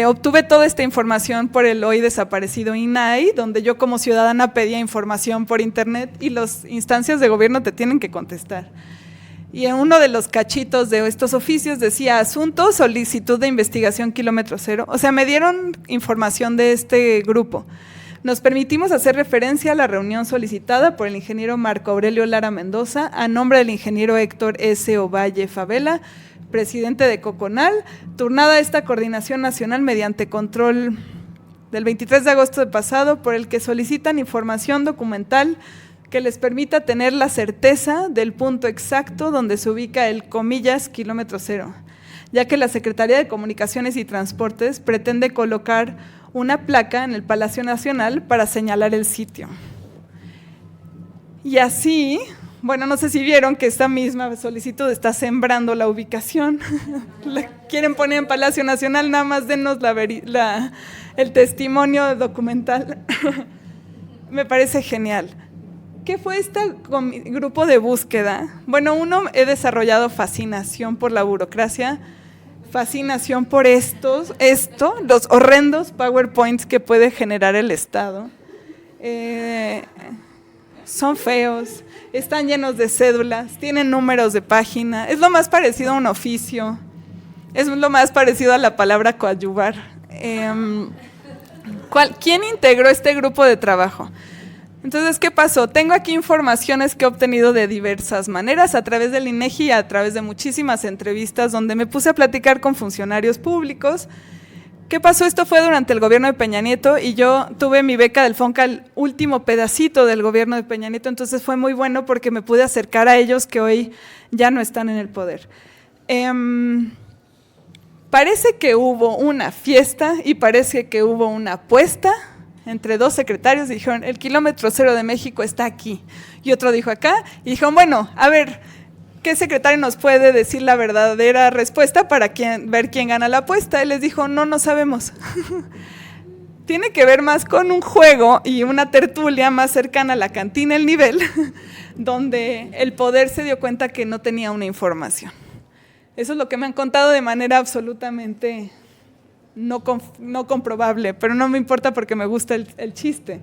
obtuve toda esta información por el hoy desaparecido INAI, donde yo como ciudadana pedía información por internet y las instancias de gobierno te tienen que contestar. Y en uno de los cachitos de estos oficios decía asunto, solicitud de investigación kilómetro cero. O sea, me dieron información de este grupo. Nos permitimos hacer referencia a la reunión solicitada por el ingeniero Marco Aurelio Lara Mendoza a nombre del ingeniero Héctor S. Ovalle Favela, presidente de Coconal, turnada esta coordinación nacional mediante control del 23 de agosto de pasado, por el que solicitan información documental que les permita tener la certeza del punto exacto donde se ubica el, comillas, kilómetro cero, ya que la Secretaría de Comunicaciones y Transportes pretende colocar una placa en el Palacio Nacional para señalar el sitio. Y así, bueno, no sé si vieron que esta misma solicitud está sembrando la ubicación. La quieren poner en Palacio Nacional, nada más denos el testimonio documental. Me parece genial. ¿Qué fue este grupo de búsqueda? Bueno, he desarrollado fascinación por la burocracia, fascinación por los horrendos PowerPoints que puede generar el Estado. Son feos, están llenos de cédulas, tienen números de página, es lo más parecido a un oficio, es lo más parecido a la palabra coadyuvar. ¿Quién integró este grupo de trabajo? Entonces, ¿qué pasó? Tengo aquí informaciones que he obtenido de diversas maneras, a través del INEGI y a través de muchísimas entrevistas donde me puse a platicar con funcionarios públicos, ¿Qué pasó? Esto fue durante el gobierno de Peña Nieto y yo tuve mi beca del FONCA el último pedacito del gobierno de Peña Nieto, entonces fue muy bueno porque me pude acercar a ellos que hoy ya no están en el poder. Parece que hubo una fiesta y parece que hubo una apuesta entre dos secretarios y dijeron, el kilómetro cero de México está aquí. Y otro dijo acá y dijeron, bueno, a ver, ¿qué secretario nos puede decir la verdadera respuesta para ver quién gana la apuesta? Él les dijo, no sabemos. Tiene que ver más con un juego y una tertulia más cercana a la cantina El Nivel, donde el poder se dio cuenta que no tenía una información. Eso es lo que me han contado de manera absolutamente no comprobable, pero no me importa porque me gusta el chiste.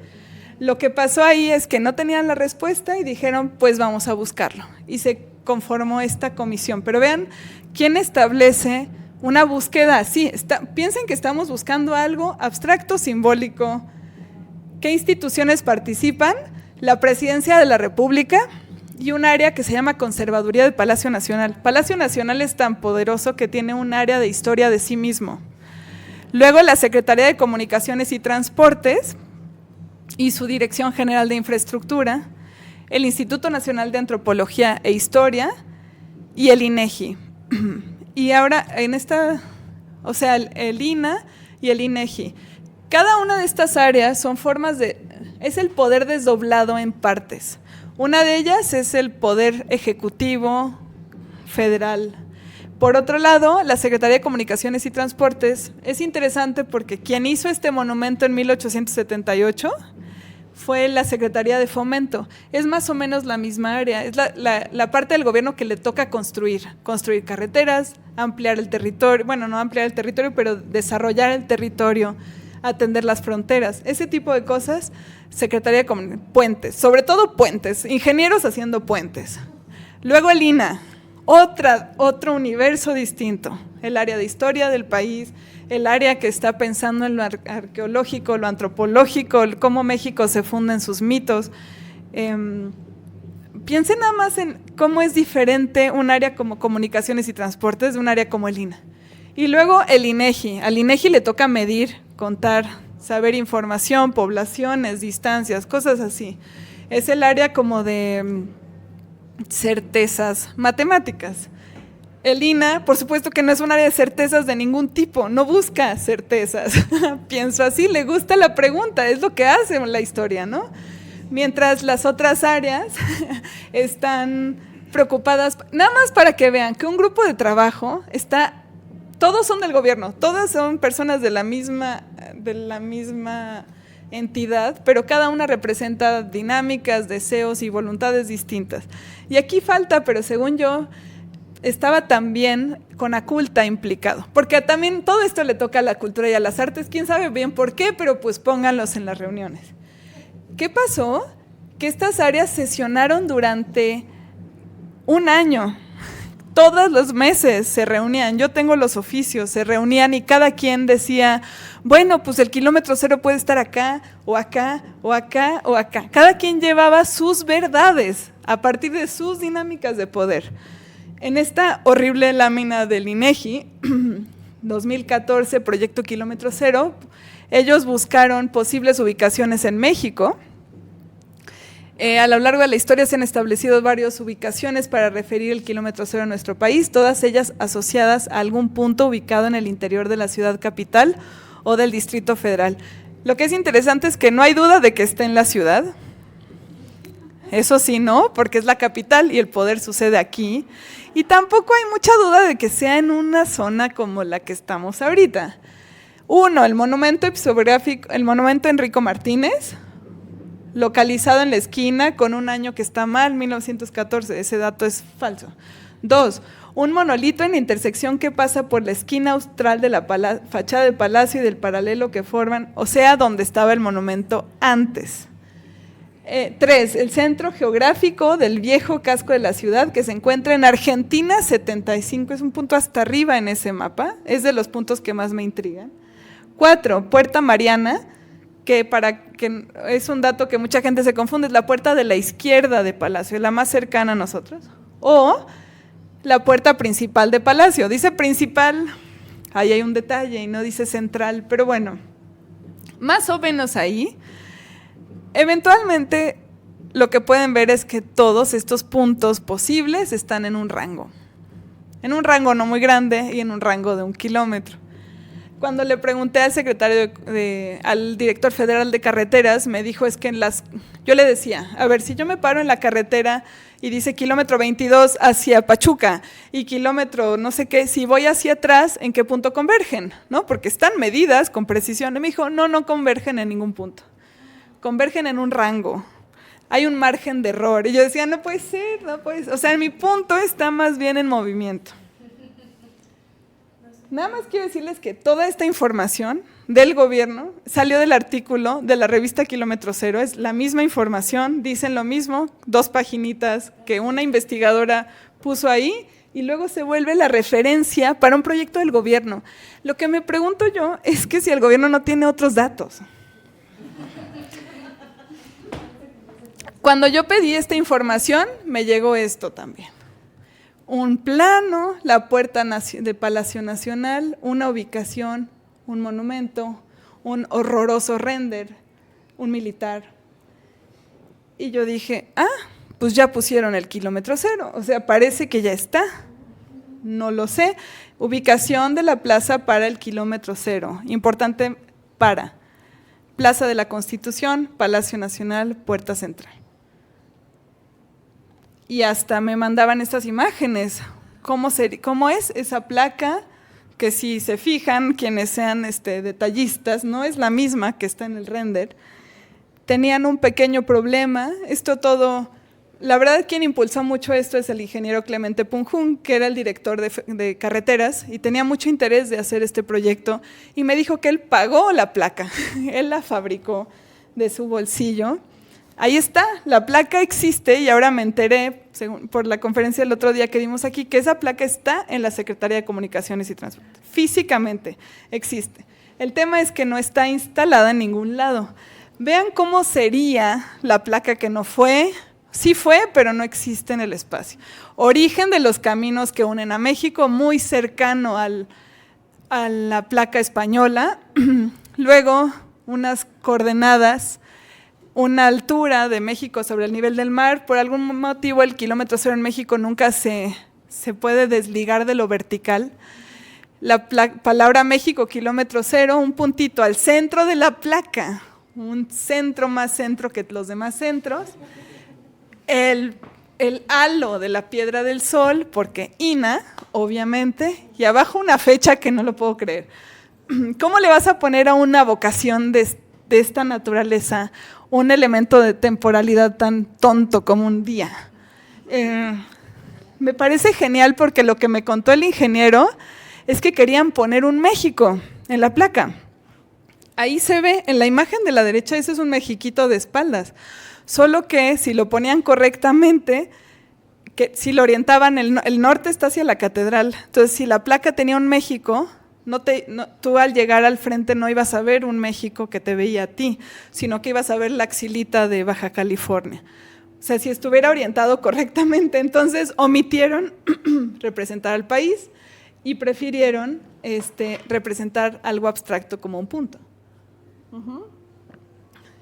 Lo que pasó ahí es que no tenían la respuesta y dijeron, pues vamos a buscarlo. Y se conformó esta comisión. Pero vean, ¿quién establece una búsqueda así? Piensen que estamos buscando algo abstracto, simbólico. ¿Qué instituciones participan? La Presidencia de la República y un área que se llama Conservaduría del Palacio Nacional. Palacio Nacional es tan poderoso que tiene un área de historia de sí mismo. Luego la Secretaría de Comunicaciones y Transportes y su Dirección General de Infraestructura, el Instituto Nacional de Antropología e Historia y el INEGI. Y ahora en esta, o sea, el INA y el INEGI. Cada una de estas áreas son formas es el poder desdoblado en partes. Una de ellas es el poder ejecutivo federal. Por otro lado, la Secretaría de Comunicaciones y Transportes es interesante porque quien hizo este monumento en 1878 fue la Secretaría de Fomento. Es más o menos la misma área, es la parte del gobierno que le toca construir carreteras, ampliar el territorio, bueno, no ampliar el territorio, pero desarrollar el territorio, atender las fronteras, ese tipo de cosas. Secretaría de Comunicaciones, puentes, sobre todo puentes, ingenieros haciendo puentes. Luego el INA, otro universo distinto, el área de historia del país, el área que está pensando en lo arqueológico, lo antropológico, cómo México se funda en sus mitos. Piensen nada más en cómo es diferente un área como comunicaciones y transportes de un área como el INA. Y luego el INEGI, al INEGI le toca medir, contar, saber información, poblaciones, distancias, cosas así. Es el área como de certezas matemáticas. El INA, por supuesto que no es un área de certezas de ningún tipo, no busca certezas. Pienso así, le gusta la pregunta, es lo que hace la historia, ¿no? Mientras las otras áreas están preocupadas, nada más para que vean que un grupo de trabajo todos son del gobierno, todas son personas de la misma entidad, pero cada una representa dinámicas, deseos y voluntades distintas. Y aquí falta, pero según yo, estaba también Conaculta implicado, porque también todo esto le toca a la cultura y a las artes, quién sabe bien por qué, pero pues pónganlos en las reuniones. ¿Qué pasó? Que estas áreas sesionaron durante un año. Todos los meses se reunían, yo tengo los oficios, se reunían y cada quien decía, bueno, pues el kilómetro cero puede estar acá, o acá, o acá, o acá. Cada quien llevaba sus verdades a partir de sus dinámicas de poder. En esta horrible lámina del INEGI, 2014, Proyecto Kilómetro Cero, ellos buscaron posibles ubicaciones en México. A lo largo de la historia se han establecido varias ubicaciones para referir el kilómetro cero en nuestro país, todas ellas asociadas a algún punto ubicado en el interior de la ciudad capital o del Distrito Federal. Lo que es interesante es que no hay duda de que esté en la ciudad. Eso sí, no, porque es la capital y el poder sucede aquí. Y tampoco hay mucha duda de que sea en una zona como la que estamos ahorita. Uno, el monumento ipsográfico, el monumento Enrico Martínez, localizado en la esquina con un año que está mal, 1914, ese dato es falso. 2, un monolito en la intersección que pasa por la esquina austral de la fachada del palacio y del paralelo que forman, o sea, donde estaba el monumento antes. 3, el centro geográfico del viejo casco de la ciudad que se encuentra en Argentina 75, es un punto hasta arriba en ese mapa, es de los puntos que más me intrigan. 4, Puerta Mariana, que es un dato que mucha gente se confunde, es la puerta de la izquierda de Palacio, la más cercana a nosotros, o la puerta principal de Palacio. Dice principal ahí hay un detalle y no dice central, pero bueno, más o menos ahí. Eventualmente lo que pueden ver es que todos estos puntos posibles están en un rango no muy grande y en un rango de 1 kilómetro. Cuando le pregunté al secretario, al director federal de carreteras, me dijo es que yo le decía, a ver, si yo me paro en la carretera y dice kilómetro 22 hacia Pachuca y kilómetro no sé qué, si voy hacia atrás, ¿en qué punto convergen? ¿No? Porque están medidas con precisión. Y me dijo, no convergen en ningún punto, convergen en un rango. Hay un margen de error. Y yo decía, no puede ser. O sea, mi punto está más bien en movimiento. Nada más quiero decirles que toda esta información del gobierno salió del artículo de la revista Kilómetro Cero. Es la misma información, dicen lo mismo, 2 paginitas que una investigadora puso ahí y luego se vuelve la referencia para un proyecto del gobierno. Lo que me pregunto yo es que si el gobierno no tiene otros datos. Cuando yo pedí esta información, me llegó esto también. Un plano, la puerta de Palacio Nacional, una ubicación, un monumento, un horroroso render, un militar. Y yo dije, pues ya pusieron el kilómetro cero, o sea, parece que ya está. No lo sé. Ubicación de la plaza para el kilómetro cero, importante para Plaza de la Constitución, Palacio Nacional, Puerta Central. Y hasta me mandaban estas imágenes, cómo es esa placa, que si se fijan, quienes sean detallistas, no es la misma que está en el render. Tenían un pequeño problema, la verdad quien impulsó mucho esto es el ingeniero Clemente Punjún, que era el director de carreteras y tenía mucho interés de hacer este proyecto y me dijo que él pagó la placa, él la fabricó de su bolsillo. Ahí está, la placa existe y ahora me enteré, por la conferencia del otro día que dimos aquí, que esa placa está en la Secretaría de Comunicaciones y Transporte. Físicamente existe. El tema es que no está instalada en ningún lado. Vean cómo sería la placa que no fue, sí fue, pero no existe en el espacio. Origen de los caminos que unen a México, muy cercano a la placa española. Luego, unas coordenadas, una altura de México sobre el nivel del mar. Por algún motivo el kilómetro cero en México nunca se puede desligar de lo vertical. La palabra México, kilómetro cero, un puntito al centro de la placa, un centro más centro que los demás centros. El halo de la Piedra del Sol, porque INA, obviamente, y abajo una fecha que no lo puedo creer. ¿Cómo le vas a poner a una vocación de esta naturaleza un elemento de temporalidad tan tonto como un día? Me parece genial porque lo que me contó el ingeniero es que querían poner un México en la placa. Ahí se ve, en la imagen de la derecha, ese es un mexiquito de espaldas. Solo que si lo ponían correctamente, que si lo orientaban, el norte está hacia la catedral. Entonces, si la placa tenía un México, tú al llegar al frente no ibas a ver un México que te veía a ti, sino que ibas a ver la axilita de Baja California. O sea, si estuviera orientado correctamente, entonces omitieron representar al país y prefirieron representar algo abstracto como un punto.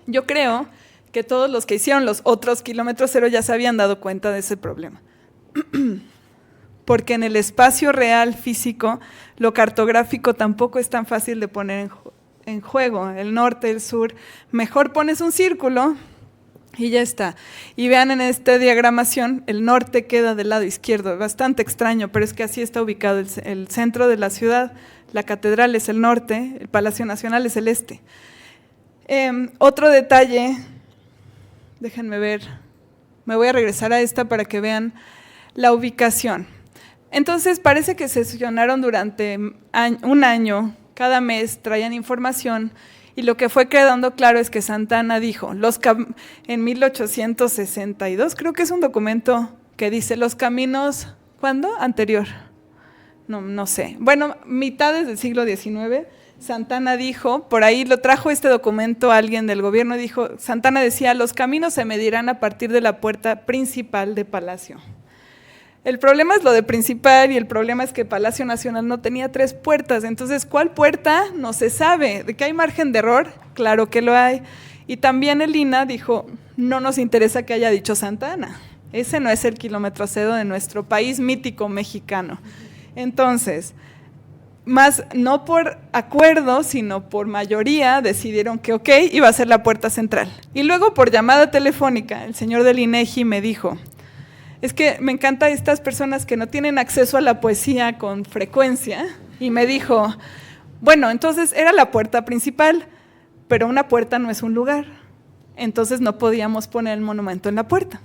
Yo creo que todos los que hicieron los otros kilómetros cero ya se habían dado cuenta de ese problema. Porque en el espacio real físico, lo cartográfico tampoco es tan fácil de poner en juego, el norte, el sur. Mejor pones un círculo y ya está. Y vean en esta diagramación, el norte queda del lado izquierdo, bastante extraño, pero es que así está ubicado el centro de la ciudad. La catedral es el norte, el Palacio Nacional es el este. Otro detalle, déjenme ver, me voy a regresar a esta para que vean la ubicación. Entonces parece que se sesionaron durante un año, cada mes traían información y lo que fue quedando claro es que Santana dijo, en 1862, creo que es un documento que dice los caminos, ¿cuándo? Anterior, no sé, bueno, mitades del siglo XIX, Santana dijo, por ahí lo trajo este documento alguien del gobierno, dijo, Santana decía, los caminos se medirán a partir de la puerta principal de Palacio. El problema es lo de principal y el problema es que Palacio Nacional no tenía 3 puertas. Entonces, ¿cuál puerta? No se sabe. ¿De que hay margen de error? Claro que lo hay. Y también el INAH dijo, no nos interesa que haya dicho Santa Ana. Ese no es el kilómetro cero de nuestro país mítico mexicano. Entonces, más no por acuerdo, sino por mayoría, decidieron que ok, iba a ser la puerta central. Y luego por llamada telefónica, el señor del INEGI me dijo, es que me encantan estas personas que no tienen acceso a la poesía con frecuencia, y me dijo, bueno, entonces era la puerta principal, pero una puerta no es un lugar, entonces no podíamos poner el monumento en la puerta.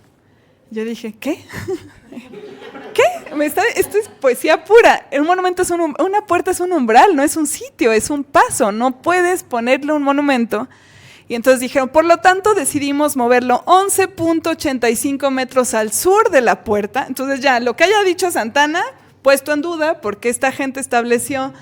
Yo dije, ¿qué? ¿Qué? Esto es poesía pura. Un monumento es una puerta es un umbral, no es un sitio, es un paso. No puedes ponerle un monumento. Y entonces dijeron, por lo tanto, decidimos moverlo 11.85 metros al sur de la puerta. Entonces ya, lo que haya dicho Santana, puesto en duda, porque esta gente estableció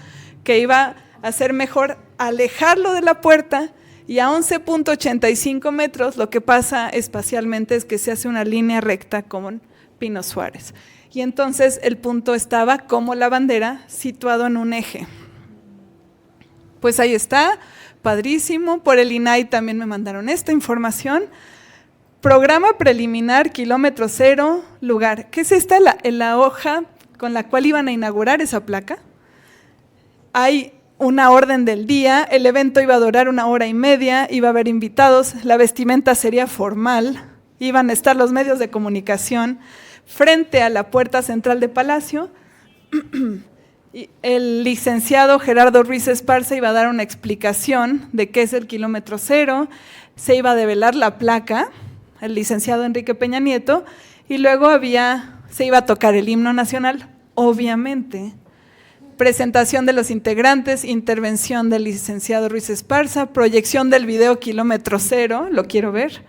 que iba a ser mejor alejarlo de la puerta. Y a 11.85 metros lo que pasa espacialmente es que se hace una línea recta con Pino Suárez. Y entonces el punto estaba como la bandera situado en un eje. Pues ahí está, padrísimo. Por el INAI también me mandaron esta información. Programa preliminar, kilómetro cero, lugar. ¿Qué es esta? La hoja con la cual iban a inaugurar esa placa. Hay una orden del día, el evento iba a durar 1h30, iba a haber invitados, la vestimenta sería formal, iban a estar los medios de comunicación frente a la puerta central de Palacio. Y el licenciado Gerardo Ruiz Esparza iba a dar una explicación de qué es el kilómetro cero, se iba a develar la placa, el licenciado Enrique Peña Nieto, y luego se iba a tocar el himno nacional, obviamente. Presentación de los integrantes, intervención del licenciado Ruiz Esparza, proyección del video kilómetro cero, lo quiero ver,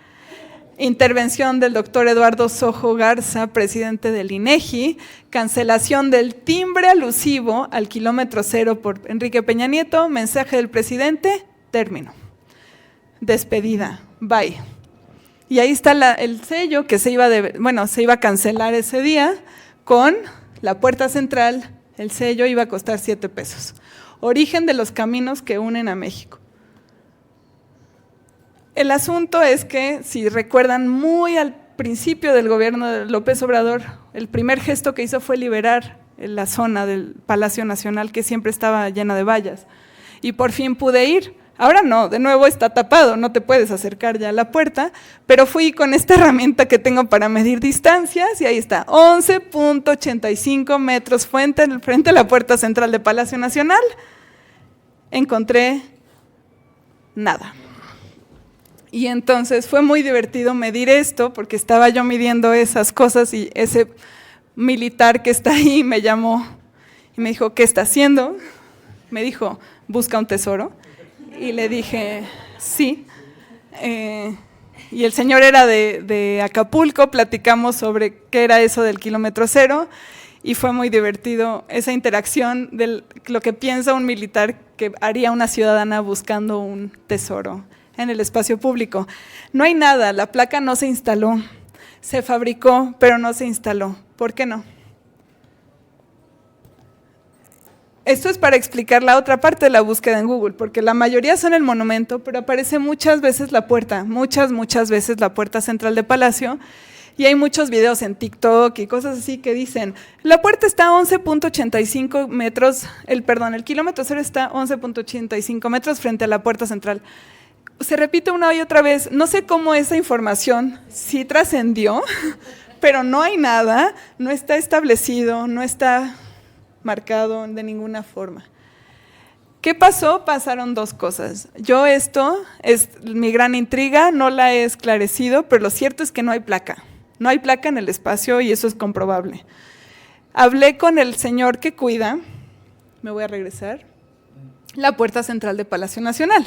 intervención del doctor Eduardo Sojo Garza, presidente del INEGI, cancelación del timbre alusivo al kilómetro cero por Enrique Peña Nieto, mensaje del presidente, término, despedida, bye. Y ahí está el sello que se iba a cancelar ese día con la puerta central. El sello iba a costar 7 pesos. Origen de los caminos que unen a México. El asunto es que, si recuerdan, muy al principio del gobierno de López Obrador, el primer gesto que hizo fue liberar la zona del Palacio Nacional, que siempre estaba llena de vallas. Y por fin pude ir. Ahora no, de nuevo está tapado, no te puedes acercar ya a la puerta, pero fui con esta herramienta que tengo para medir distancias y ahí está, 11.85 metros frente a la puerta central de Palacio Nacional. Encontré nada. Y entonces fue muy divertido medir esto, porque estaba yo midiendo esas cosas y ese militar que está ahí me llamó y me dijo, ¿qué está haciendo? Me dijo, busca un tesoro. Y le dije, sí. Y el señor era de Acapulco, platicamos sobre qué era eso del kilómetro cero y fue muy divertido esa interacción de lo que piensa un militar que haría una ciudadana buscando un tesoro en el espacio público. No hay nada, la placa no se instaló, se fabricó, pero no se instaló. ¿Por qué no? Esto es para explicar la otra parte de la búsqueda en Google, porque la mayoría son el monumento, pero aparece muchas veces la puerta, muchas veces la puerta central de Palacio, y hay muchos videos en TikTok y cosas así que dicen, la puerta está a 11.85 metros, el kilómetro cero está a 11.85 metros frente a la puerta central. Se repite una y otra vez, no sé cómo esa información sí trascendió, pero no hay nada, no está establecido, no está marcado de ninguna forma. ¿Qué pasó? Pasaron 2 cosas. Esto es mi gran intriga, no la he esclarecido, pero lo cierto es que no hay placa. No hay placa en el espacio y eso es comprobable. Hablé con el señor que cuida, me voy a regresar, la puerta central de Palacio Nacional.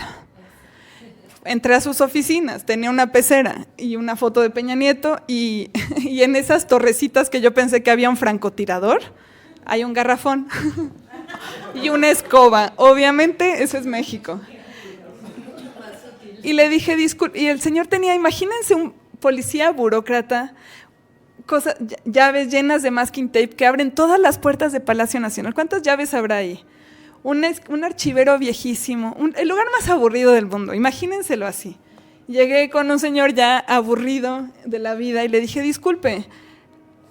Entré a sus oficinas, tenía una pecera y una foto de Peña Nieto y en esas torrecitas que yo pensé que había un francotirador, hay un garrafón y una escoba. Obviamente eso es México. Y le dije, y el señor tenía, imagínense un policía burócrata llaves llenas de masking tape que abren todas las puertas de Palacio Nacional. ¿Cuántas llaves habrá ahí? Un archivero viejísimo, el lugar más aburrido del mundo, imagínenselo así. Llegué con un señor ya aburrido de la vida y le dije, disculpe,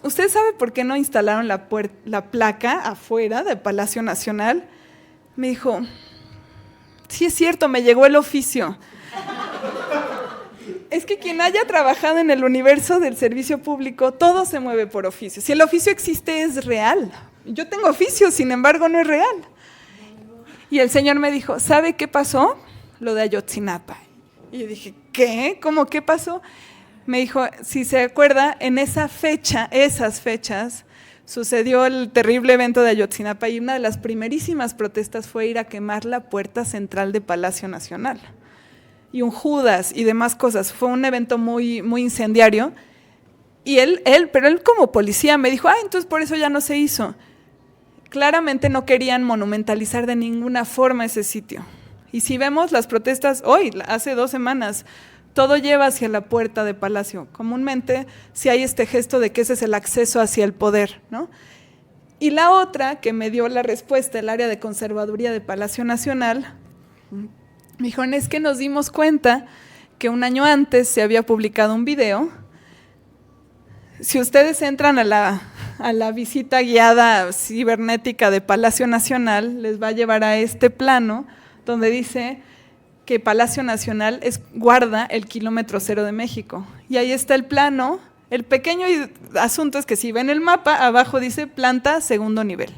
¿usted sabe por qué no instalaron la placa afuera del Palacio Nacional? Me dijo, sí es cierto, me llegó el oficio. Es que quien haya trabajado en el universo del servicio público, todo se mueve por oficio. Si el oficio existe, es real. Yo tengo oficio, sin embargo, no es real. Y el señor me dijo, ¿sabe qué pasó? Lo de Ayotzinapa. Y yo dije, ¿qué? ¿Cómo qué pasó? Me dijo, si se acuerda, en esas fechas, sucedió el terrible evento de Ayotzinapa y una de las primerísimas protestas fue ir a quemar la puerta central de Palacio Nacional. Y un Judas y demás cosas. Fue un evento muy, muy incendiario. Y pero él como policía me dijo, entonces por eso ya no se hizo. Claramente no querían monumentalizar de ninguna forma ese sitio. Y si vemos las protestas hoy, hace 2 semanas, todo lleva hacia la puerta de Palacio. Comúnmente sí hay este gesto de que ese es el acceso hacia el poder, ¿no? Y la otra que me dio la respuesta, el área de conservaduría de Palacio Nacional, me dijeron, es que nos dimos cuenta que un año antes se había publicado un video. Si ustedes entran a la visita guiada cibernética de Palacio Nacional, les va a llevar a este plano donde dice que Palacio Nacional guarda el kilómetro cero de México. Y ahí está el plano. El pequeño asunto es que si ven el mapa, abajo dice planta segundo nivel.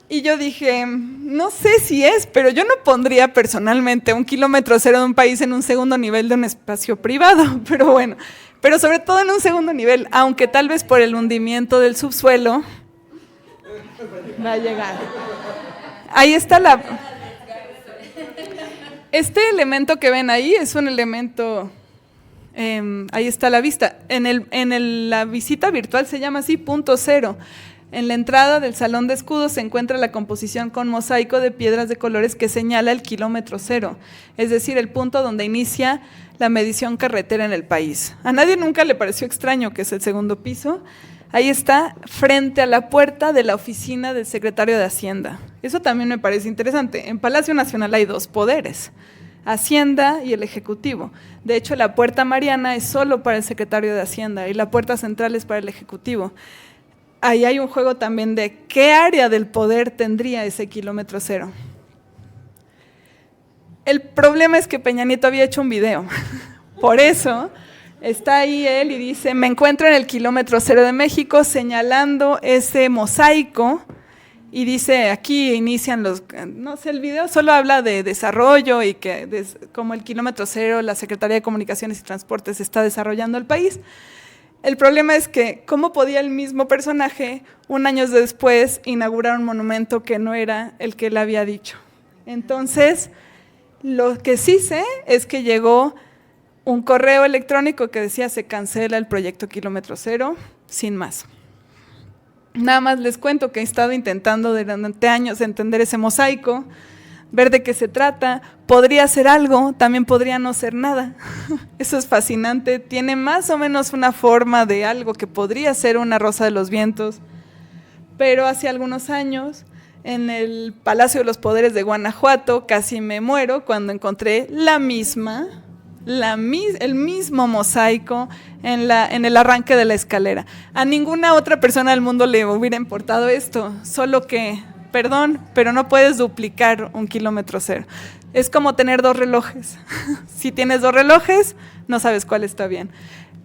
Y yo dije, no sé si es, pero yo no pondría personalmente un kilómetro cero de un país en un segundo nivel de un espacio privado, pero bueno, pero sobre todo en un segundo nivel, aunque tal vez por el hundimiento del subsuelo va a llegar. Ahí está este elemento que ven ahí es un elemento, ahí está la vista, la visita virtual se llama así, punto cero. En la entrada del Salón de Escudos se encuentra la composición con mosaico de piedras de colores que señala el kilómetro cero, es decir, el punto donde inicia la medición carretera en el país. A nadie nunca le pareció extraño que es el segundo piso. Ahí está, frente a la puerta de la oficina del secretario de Hacienda. Eso también me parece interesante. En Palacio Nacional hay 2 poderes, Hacienda y el Ejecutivo. De hecho, la puerta mariana es solo para el secretario de Hacienda y la puerta central es para el Ejecutivo. Ahí hay un juego también de qué área del poder tendría ese kilómetro cero. El problema es que Peña Nieto había hecho un video. Por eso está ahí él y dice, me encuentro en el kilómetro cero de México señalando ese mosaico y dice, aquí inician no sé, el video solo habla de desarrollo y que como el kilómetro cero, la Secretaría de Comunicaciones y Transportes está desarrollando el país. El problema es que, ¿cómo podía el mismo personaje, 1 año después, inaugurar un monumento que no era el que él había dicho? Entonces, lo que sí sé es que llegó un correo electrónico que decía se cancela el proyecto Kilómetro Cero, sin más. Nada más les cuento que he estado intentando durante años entender ese mosaico, ver de qué se trata, podría ser algo, también podría no ser nada. Eso es fascinante, tiene más o menos una forma de algo que podría ser una rosa de los vientos, pero hace algunos años, en el Palacio de los Poderes de Guanajuato, casi me muero cuando encontré el mismo mosaico en el arranque de la escalera. A ninguna otra persona del mundo le hubiera importado esto, solo que, perdón, pero no puedes duplicar un kilómetro cero. Es como tener 2 relojes. Si tienes 2 relojes, no sabes cuál está bien.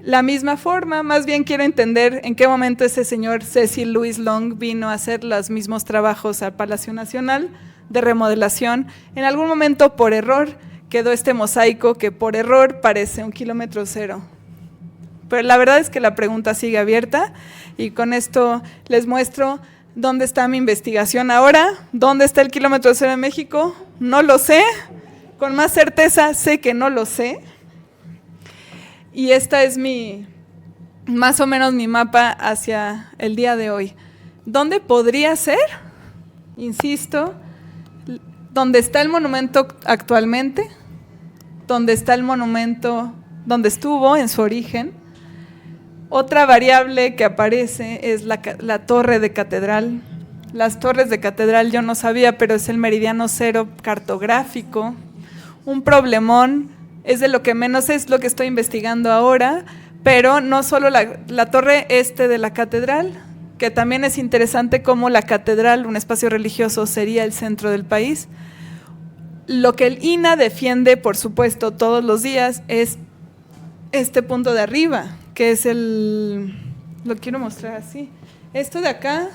La misma forma, más bien quiero entender en qué momento ese señor Cecil Louis Long vino a hacer los mismos trabajos al Palacio Nacional de remodelación. En algún momento, por error, quedó este mosaico que por error parece un kilómetro cero. Pero la verdad es que la pregunta sigue abierta y con esto les muestro dónde está mi investigación ahora. ¿Dónde está el kilómetro cero de México? No lo sé. Con más certeza sé que no lo sé. Y esta es más o menos mi mapa hacia el día de hoy. ¿Dónde podría ser? Insisto, ¿dónde está el monumento actualmente? ¿Dónde está el monumento donde estuvo en su origen? Otra variable que aparece es la torre de catedral. Las torres de catedral yo no sabía, pero es el meridiano cero cartográfico. Un problemón, es de lo que menos es lo que estoy investigando ahora, pero no solo la torre este de la catedral, que también es interesante cómo la catedral, un espacio religioso, sería el centro del país. Lo que el INAH defiende, por supuesto, todos los días es este punto de arriba, que es lo quiero mostrar así. Esto de acá,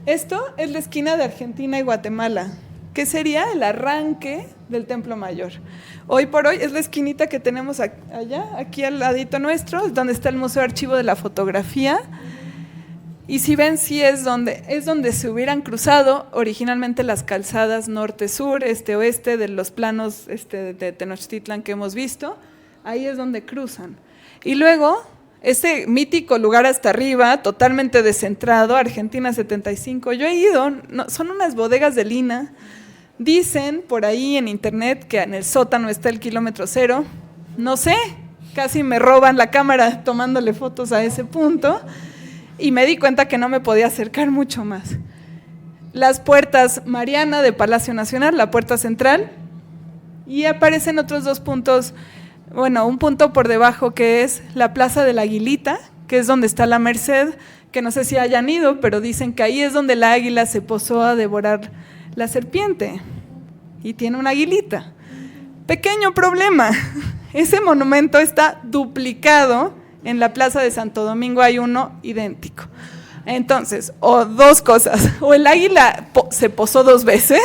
esto es la esquina de Argentina y Guatemala, que sería el arranque del Templo Mayor. Hoy por hoy es la esquinita que tenemos allá, aquí al ladito nuestro, donde está el Museo Archivo de la Fotografía. Y si ven, sí es donde se hubieran cruzado originalmente las calzadas norte-sur, este-oeste de los planos de Tenochtitlan que hemos visto. Ahí es donde cruzan. Y luego, ese mítico lugar hasta arriba, totalmente descentrado, Argentina 75, yo he ido, son unas bodegas de Lina. Dicen por ahí en internet que en el sótano está el kilómetro cero. No sé, casi me roban la cámara tomándole fotos a ese punto. Y me di cuenta que no me podía acercar mucho más. Las puertas Mariana de Palacio Nacional, la puerta central, y aparecen otros dos puntos, bueno, un punto por debajo que es la Plaza de la Aguilita, que es donde está la Merced, que no sé si hayan ido, pero dicen que ahí es donde la águila se posó a devorar la serpiente, y tiene una aguilita. Pequeño problema, ese monumento está duplicado. En la Plaza de Santo Domingo hay uno idéntico. Entonces, o dos cosas, o el águila se posó 2 veces,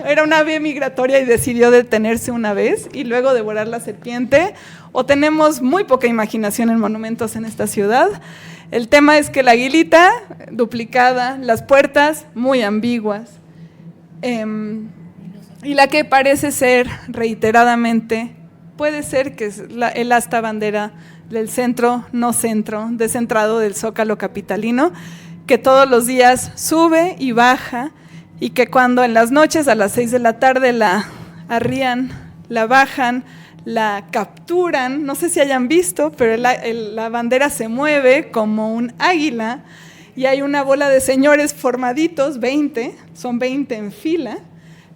era una ave migratoria y decidió detenerse una vez y luego devorar la serpiente, o tenemos muy poca imaginación en monumentos en esta ciudad. El tema es que la aguilita duplicada, las puertas muy ambiguas, y la que parece ser reiteradamente, puede ser que es el asta bandera del centro, no centro, descentrado del Zócalo capitalino, que todos los días sube y baja, y que cuando en las noches a las 6 de la tarde la arrían, la bajan, la capturan, no sé si hayan visto, pero la bandera se mueve como un águila, y hay una bola de señores formaditos, 20, son 20 en fila.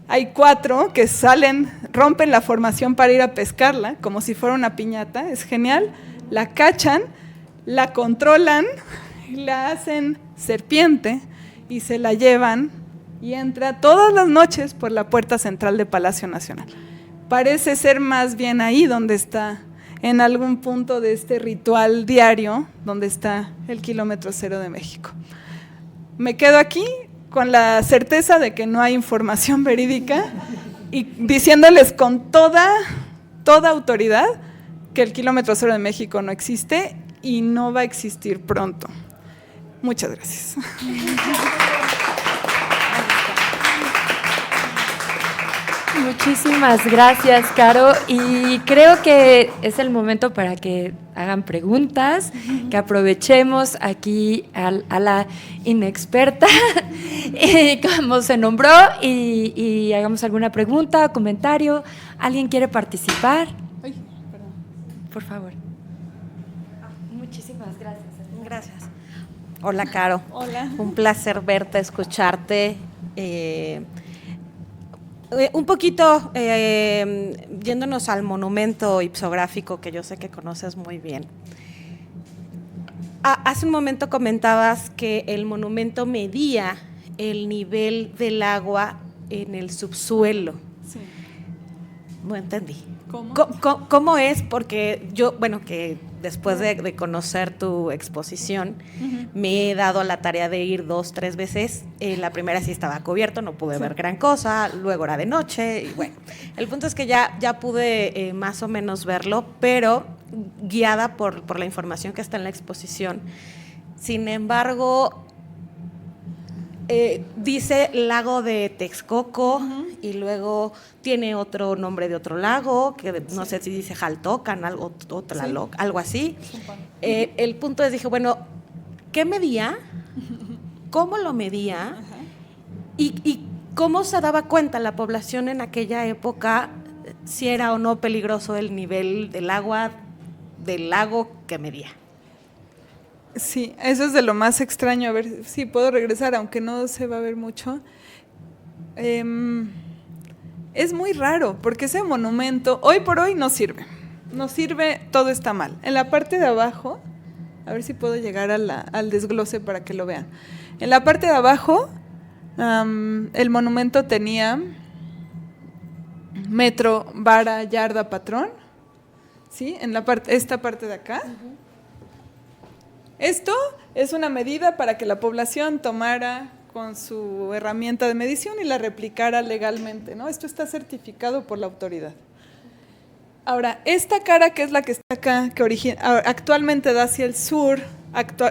Hay 4 que salen, rompen la formación para ir a pescarla, como si fuera una piñata, es genial. La cachan, la controlan, la hacen serpiente y se la llevan y entra todas las noches por la puerta central de Palacio Nacional. Parece ser más bien ahí donde está, en algún punto de este ritual diario, donde está el kilómetro cero de México. Me quedo aquí con la certeza de que no hay información verídica y diciéndoles con toda autoridad que el kilómetro cero de México no existe y no va a existir pronto. Muchas gracias. Muchísimas gracias, Caro, y creo que es el momento para que hagan preguntas, que aprovechemos aquí a la inexperta, como se nombró, y hagamos alguna pregunta o comentario. ¿Alguien quiere participar? Ay, perdón. Por favor. Muchísimas gracias. Gracias. Hola, Caro. Hola. Un placer verte, escucharte. Un poquito yéndonos al monumento ipsográfico que yo sé que conoces muy bien. Hace un momento comentabas que el monumento medía el nivel del agua en el subsuelo. Sí. No entendí. ¿Cómo? ¿Cómo es? Porque yo, bueno, que después de conocer tu exposición, me he dado la tarea de ir 2, 3 veces. La primera sí estaba cubierto, no pude ver gran cosa, luego era de noche, y bueno, el punto es que ya pude más o menos verlo, pero guiada por la información que está en la exposición. Sin embargo, dice lago de Texcoco, y luego tiene otro nombre de otro lago, que no sé si dice Jaltocan, algo así. El punto es, dije, bueno, ¿qué medía? ¿Cómo lo medía? ¿Y cómo se daba cuenta la población en aquella época si era o no peligroso el nivel del agua del lago que medía. Sí, eso es de lo más extraño. A ver si puedo regresar, aunque no se va a ver mucho. Es muy raro, porque ese monumento hoy por hoy no sirve. No sirve, todo está mal. En la parte de abajo, a ver si puedo llegar al desglose para que lo vean. En la parte de abajo, el monumento tenía metro, vara, yarda, patrón. ¿Sí? En esta parte de acá. Esto es una medida para que la población tomara con su herramienta de medición y la replicara legalmente, ¿no? Esto está certificado por la autoridad. Ahora, esta cara que es la que está acá, que actualmente da hacia el sur,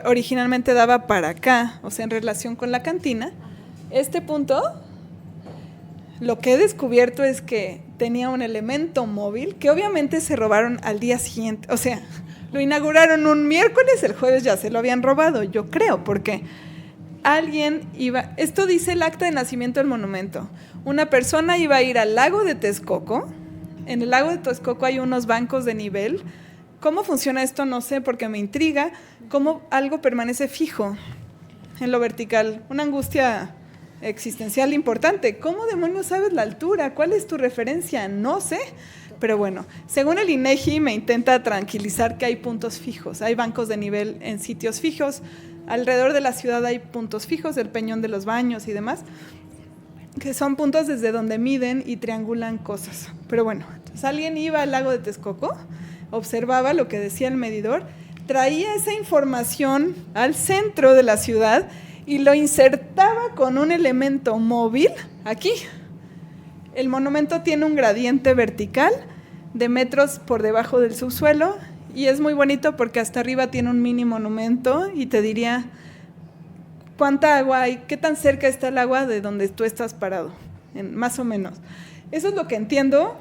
originalmente daba para acá, o sea, en relación con la cantina. Este punto, lo que he descubierto es que tenía un elemento móvil que obviamente se robaron al día siguiente, o sea, lo inauguraron un miércoles, el jueves ya se lo habían robado, yo creo, porque alguien iba, esto dice el acta de nacimiento del monumento, una persona iba a ir al lago de Texcoco, en el lago de Texcoco hay unos bancos de nivel. ¿Cómo funciona esto? No sé, porque me intriga cómo algo permanece fijo en lo vertical, una angustia existencial importante. ¿Cómo demonios sabes la altura? ¿Cuál es tu referencia? No sé. Pero bueno, según el INEGI me intenta tranquilizar que hay puntos fijos, hay bancos de nivel en sitios fijos, alrededor de la ciudad hay puntos fijos, el Peñón de los Baños y demás, que son puntos desde donde miden y triangulan cosas. Pero bueno, entonces alguien iba al lago de Texcoco, observaba lo que decía el medidor, traía esa información al centro de la ciudad y lo insertaba con un elemento móvil aquí. El monumento tiene un gradiente vertical de metros por debajo del subsuelo y es muy bonito porque hasta arriba tiene un mini monumento y te diría cuánta agua hay, qué tan cerca está el agua de donde tú estás parado, más o menos. Eso es lo que entiendo.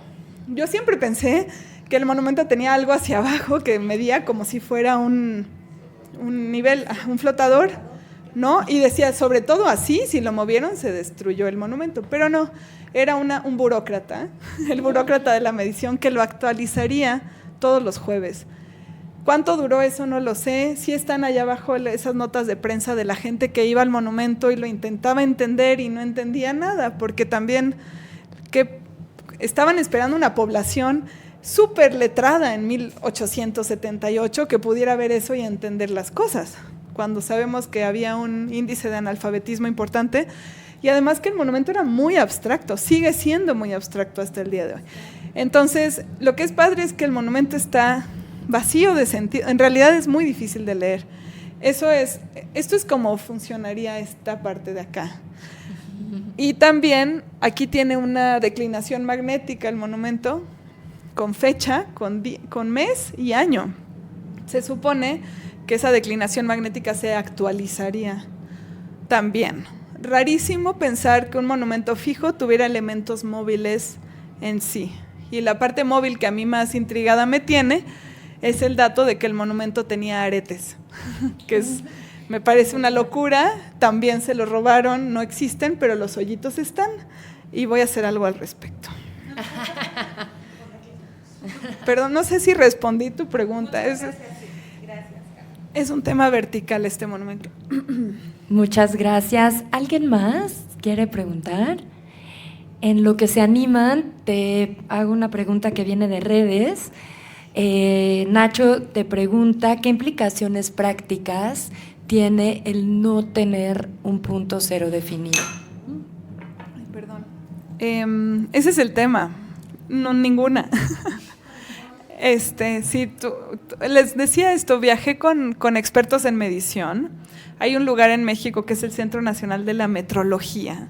Yo siempre pensé que el monumento tenía algo hacia abajo que medía como si fuera un nivel, un flotador, ¿no? Y decía, sobre todo así, si lo movieron se destruyó el monumento, pero no. Era un burócrata, el burócrata de la medición, que lo actualizaría todos los jueves. ¿Cuánto duró eso? No lo sé. Sí están allá abajo esas notas de prensa de la gente que iba al monumento y lo intentaba entender y no entendía nada, porque también que estaban esperando una población súper letrada en 1878 que pudiera ver eso y entender las cosas, cuando sabemos que había un índice de analfabetismo importante. Y además que el monumento era muy abstracto, sigue siendo muy abstracto hasta el día de hoy. Entonces, lo que es padre es que el monumento está vacío de sentido, en realidad es muy difícil de leer. Esto es como funcionaría esta parte de acá. Y también aquí tiene una declinación magnética el monumento, con fecha, con mes y año. Se supone que esa declinación magnética se actualizaría también. Rarísimo pensar que un monumento fijo tuviera elementos móviles en sí. Y la parte móvil que a mí más intrigada me tiene es el dato de que el monumento tenía aretes, que me parece una locura. También se los robaron, no existen, pero los hoyitos están y voy a hacer algo al respecto. Perdón, no sé si respondí tu pregunta. Es un tema vertical este monumento. Muchas gracias. ¿Alguien más quiere preguntar? En lo que se animan, te hago una pregunta que viene de redes. Nacho te pregunta, ¿qué implicaciones prácticas tiene el no tener un punto cero definido? Ay, perdón. Ese es el tema. No, ninguna. Sí, les decía esto, viajé con expertos en medición. Hay un lugar en México que es el Centro Nacional de la Metrología,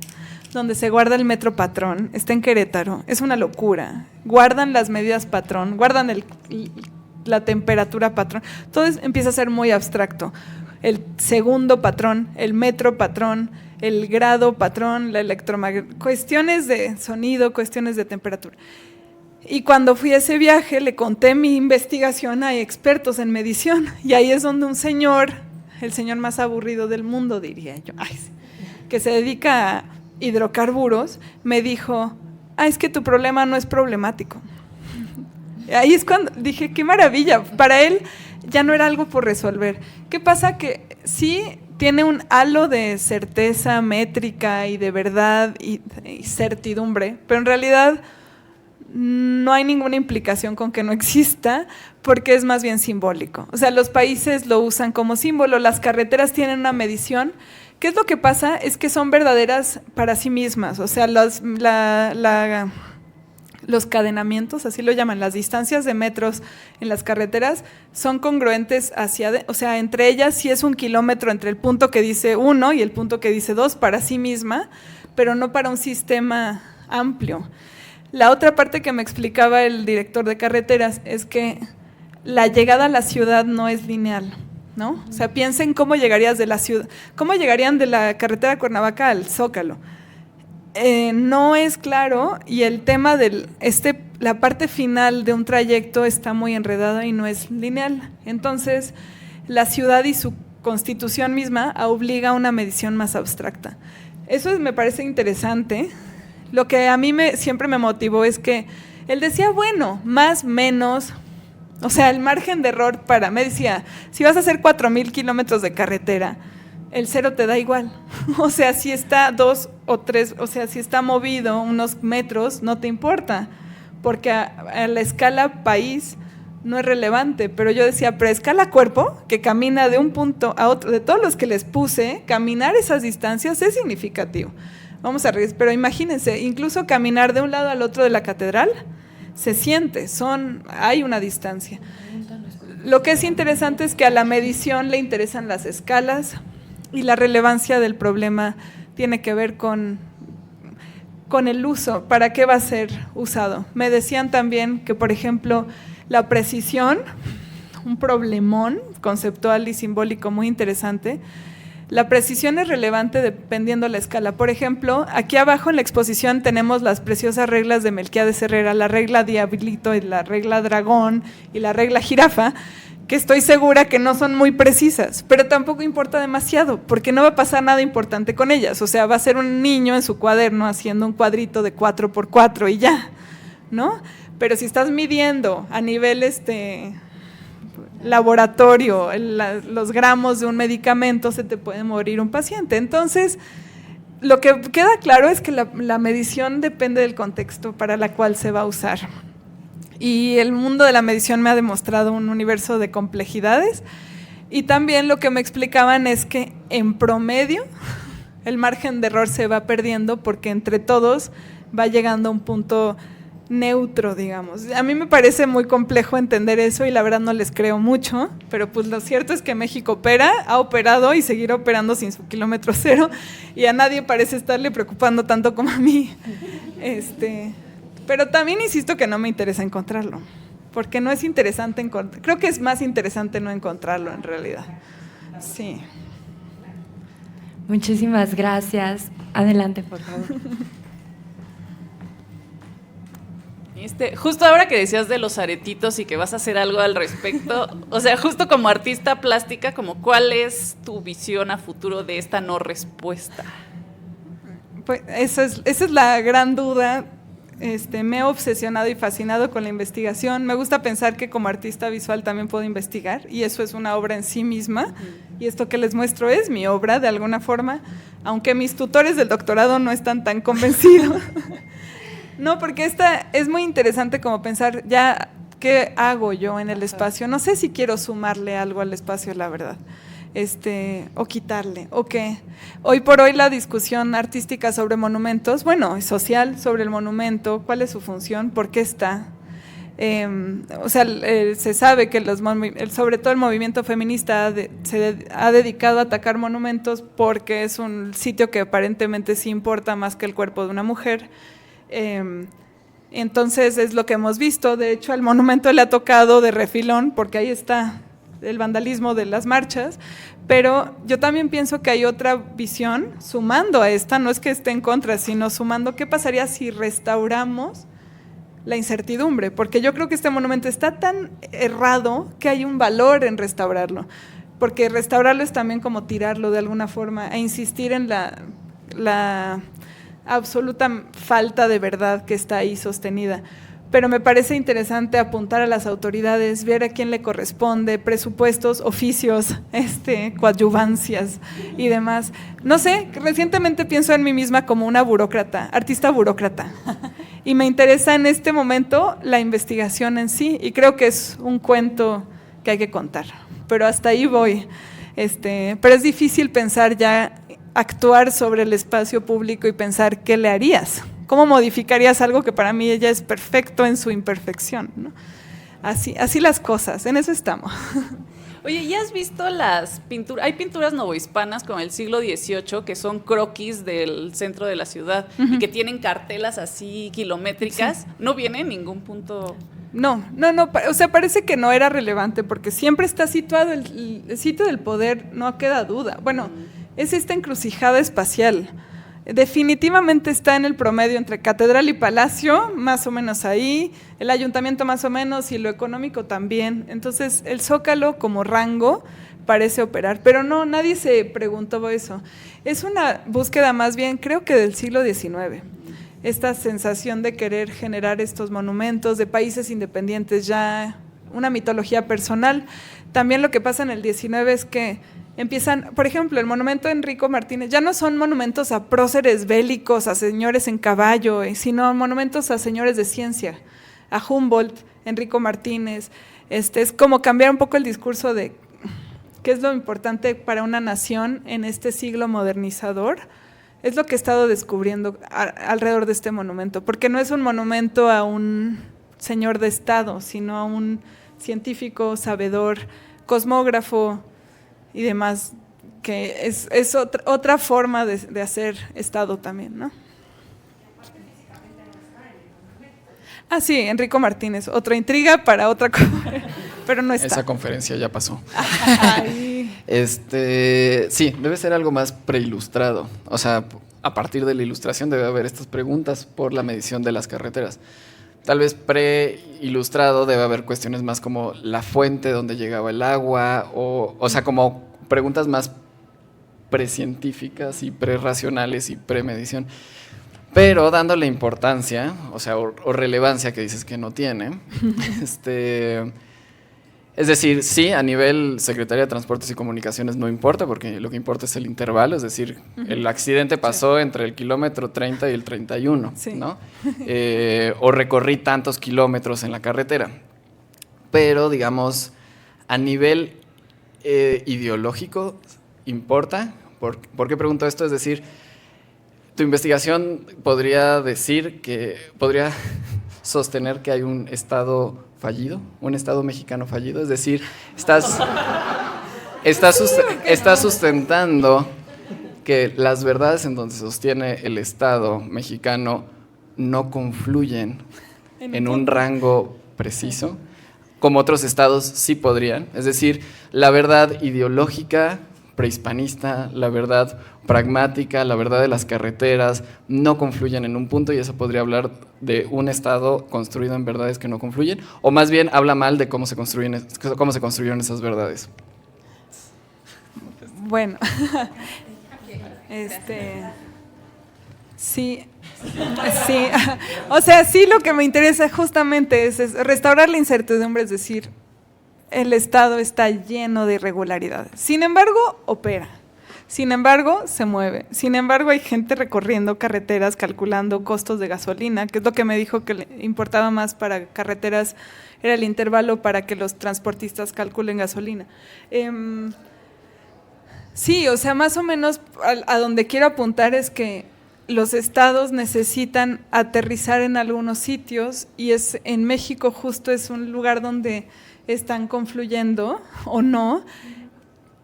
donde se guarda el metro patrón, está en Querétaro, es una locura. Guardan las medidas patrón, guardan la temperatura patrón, todo empieza a ser muy abstracto. El segundo patrón, el metro patrón, el grado patrón, la electromagnetismo, cuestiones de sonido, cuestiones de temperatura. Y cuando fui a ese viaje le conté mi investigación a expertos en medición y ahí es donde un señor, el señor más aburrido del mundo diría yo, que se dedica a hidrocarburos, me dijo, es que tu problema no es problemático. Ahí es cuando dije, qué maravilla. Para él ya no era algo por resolver. ¿Qué pasa? Que sí tiene un halo de certeza métrica y de verdad y certidumbre, pero en realidad no hay ninguna implicación con que no exista, porque es más bien simbólico. O sea, los países lo usan como símbolo, las carreteras tienen una medición. ¿Qué es lo que pasa? Es que son verdaderas para sí mismas. O sea, los cadenamientos, así lo llaman, las distancias de metros en las carreteras son congruentes o sea, entre ellas sí es 1 kilómetro entre el punto que dice 1 y el punto que dice 2 para sí misma, pero no para un sistema amplio. La otra parte que me explicaba el director de carreteras es que la llegada a la ciudad no es lineal, ¿no? O sea, piensen cómo llegarías de la ciudad, cómo llegarían de la carretera de Cuernavaca al Zócalo. No es claro, y el tema la parte final de un trayecto está muy enredada y no es lineal. Entonces, la ciudad y su constitución misma obliga a una medición más abstracta. Eso me parece interesante. Lo que a mí siempre me motivó es que él decía, bueno, más, menos, o sea, el margen de error me decía, si vas a hacer 4,000 kilómetros de carretera, el cero te da igual. O sea, si está 2 o 3, o sea, si está movido unos metros, no te importa, porque a la escala país no es relevante. Pero yo decía, pero a escala cuerpo, que camina de un punto a otro, de todos los que les puse, caminar esas distancias es significativo. Vamos a reír, pero imagínense, incluso caminar de un lado al otro de la catedral, se siente, hay una distancia. Lo que es interesante es que a la medición le interesan las escalas y la relevancia del problema tiene que ver con el uso, para qué va a ser usado. Me decían también que, por ejemplo, la precisión, un problemón conceptual y simbólico muy interesante. La precisión es relevante dependiendo la escala. Por ejemplo, aquí abajo en la exposición tenemos las preciosas reglas de Melquiades Herrera, la regla Diablito y la regla Dragón y la regla Jirafa, que estoy segura que no son muy precisas, pero tampoco importa demasiado, porque no va a pasar nada importante con ellas. O sea, va a ser un niño en su cuaderno haciendo un cuadrito de 4x4 y ya, ¿no? Pero si estás midiendo a nivel laboratorio los gramos de un medicamento, se te puede morir un paciente. Entonces, lo que queda claro es que la medición depende del contexto para la cual se va a usar. Y el mundo de la medición me ha demostrado un universo de complejidades, y también lo que me explicaban es que en promedio el margen de error se va perdiendo porque entre todos va llegando a un punto neutro, digamos. A mí me parece muy complejo entender eso y la verdad no les creo mucho, pero pues lo cierto es que México ha operado y seguirá operando sin su kilómetro cero, y a nadie parece estarle preocupando tanto como a mí. Pero también insisto que no me interesa encontrarlo, porque no es interesante encontrar. Creo que es más interesante no encontrarlo en realidad. Sí. Muchísimas gracias. Adelante, por favor. Justo ahora que decías de los aretitos y que vas a hacer algo al respecto, o sea, justo como artista plástica, como ¿cuál es tu visión a futuro de esta no respuesta? Pues esa es la gran duda. Me he obsesionado y fascinado con la investigación. Me gusta pensar que como artista visual también puedo investigar, y eso es una obra en sí misma, y esto que les muestro es mi obra de alguna forma, aunque mis tutores del doctorado no están tan convencidos. No, porque es muy interesante como pensar, ya, ¿qué hago yo en el espacio? No sé si quiero sumarle algo al espacio, la verdad, o quitarle, o qué. Hoy por hoy la discusión artística sobre monumentos, bueno, social sobre el monumento, ¿cuál es su función? ¿Por qué está? Se sabe que sobre todo el movimiento feminista se ha dedicado a atacar monumentos porque es un sitio que aparentemente sí importa más que el cuerpo de una mujer. Entonces es lo que hemos visto. De hecho, al monumento le ha tocado de refilón porque ahí está el vandalismo de las marchas, pero yo también pienso que hay otra visión sumando a esta, no es que esté en contra, sino sumando qué pasaría si restauramos la incertidumbre, porque yo creo que este monumento está tan errado que hay un valor en restaurarlo, porque restaurarlo es también como tirarlo de alguna forma, e insistir en la absoluta falta de verdad que está ahí sostenida. pero me parece interesante apuntar a las autoridades, ver a quién le corresponde, presupuestos, oficios, coadyuvancias y demás. No sé, recientemente pienso en mí misma como una burócrata, artista burócrata, y me interesa en este momento la investigación en sí, y creo que es un cuento que hay que contar, pero hasta ahí voy. Pero es difícil pensar ya, actuar sobre el espacio público y pensar qué le harías. ¿Cómo modificarías algo que para mí ya es perfecto en su imperfección, ¿no? Así las cosas, en eso estamos. Oye, ¿ya has visto las pinturas? Hay pinturas novohispanas con el siglo XVIII que son croquis del centro de la ciudad y que tienen cartelas así kilométricas. Sí. ¿No viene en ningún punto? No, o sea, parece que no era relevante porque siempre está situado, el sitio del poder, no queda duda. Bueno, es esta encrucijada espacial. Definitivamente está en el promedio entre catedral y palacio, más o menos ahí, el ayuntamiento más o menos y lo económico también. Entonces el Zócalo como rango parece operar, pero no, nadie se preguntó eso. Es una búsqueda más bien, creo que del siglo XIX, esta sensación de querer generar estos monumentos de países independientes, ya una mitología personal. También lo que pasa en el XIX es que empiezan, por ejemplo, el monumento de Enrico Martínez, ya no son monumentos a próceres bélicos, a señores en caballo, sino monumentos a señores de ciencia, a Humboldt, Enrico Martínez. Es como cambiar un poco el discurso de qué es lo importante para una nación en este siglo modernizador. Es lo que he estado descubriendo alrededor de este monumento, porque no es un monumento a un señor de Estado, sino a un científico, sabedor, cosmógrafo y demás, que es otra forma de hacer Estado también, ¿no? Ah, sí, Enrico Martínez, otra intriga para otra cosa, pero no está. Esa conferencia ya pasó. Ay. Sí, debe ser algo más preilustrado. O sea, a partir de la ilustración debe haber estas preguntas por la medición de las carreteras. Tal vez preilustrado debe haber cuestiones más como la fuente donde llegaba el agua, o sea, como preguntas más precientíficas y prerracionales y premedición. Pero dándole importancia, o sea, o relevancia que dices que no tiene, es decir, sí, a nivel Secretaría de Transportes y Comunicaciones no importa, porque lo que importa es el intervalo, es decir, el accidente pasó entre el kilómetro 30 y el 31, sí. ¿No? O recorrí tantos kilómetros en la carretera. Pero, digamos, a nivel ideológico, ¿importa? ¿Por qué pregunto esto? Es decir, tu investigación podría sostener que hay un Estado fallido, un Estado mexicano fallido, es decir, estás sustentando que las verdades en donde se sostiene el Estado mexicano no confluyen en un rango preciso, como otros estados sí podrían, es decir, la verdad ideológica prehispanista, la verdad pragmática, la verdad de las carreteras no confluyen en un punto, y eso podría hablar de un Estado construido en verdades que no confluyen, o más bien habla mal de cómo se construyeron esas verdades. Bueno, sí, o sea, sí, lo que me interesa justamente es restaurar la incertidumbre, es decir, el Estado está lleno de irregularidades. Sin embargo, opera. Sin embargo, se mueve. Sin embargo, hay gente recorriendo carreteras, calculando costos de gasolina, que es lo que me dijo que le importaba más para carreteras, era el intervalo para que los transportistas calculen gasolina. Sí, o sea, más o menos a donde quiero apuntar es que los estados necesitan aterrizar en algunos sitios, y en México justo es un lugar donde están confluyendo o no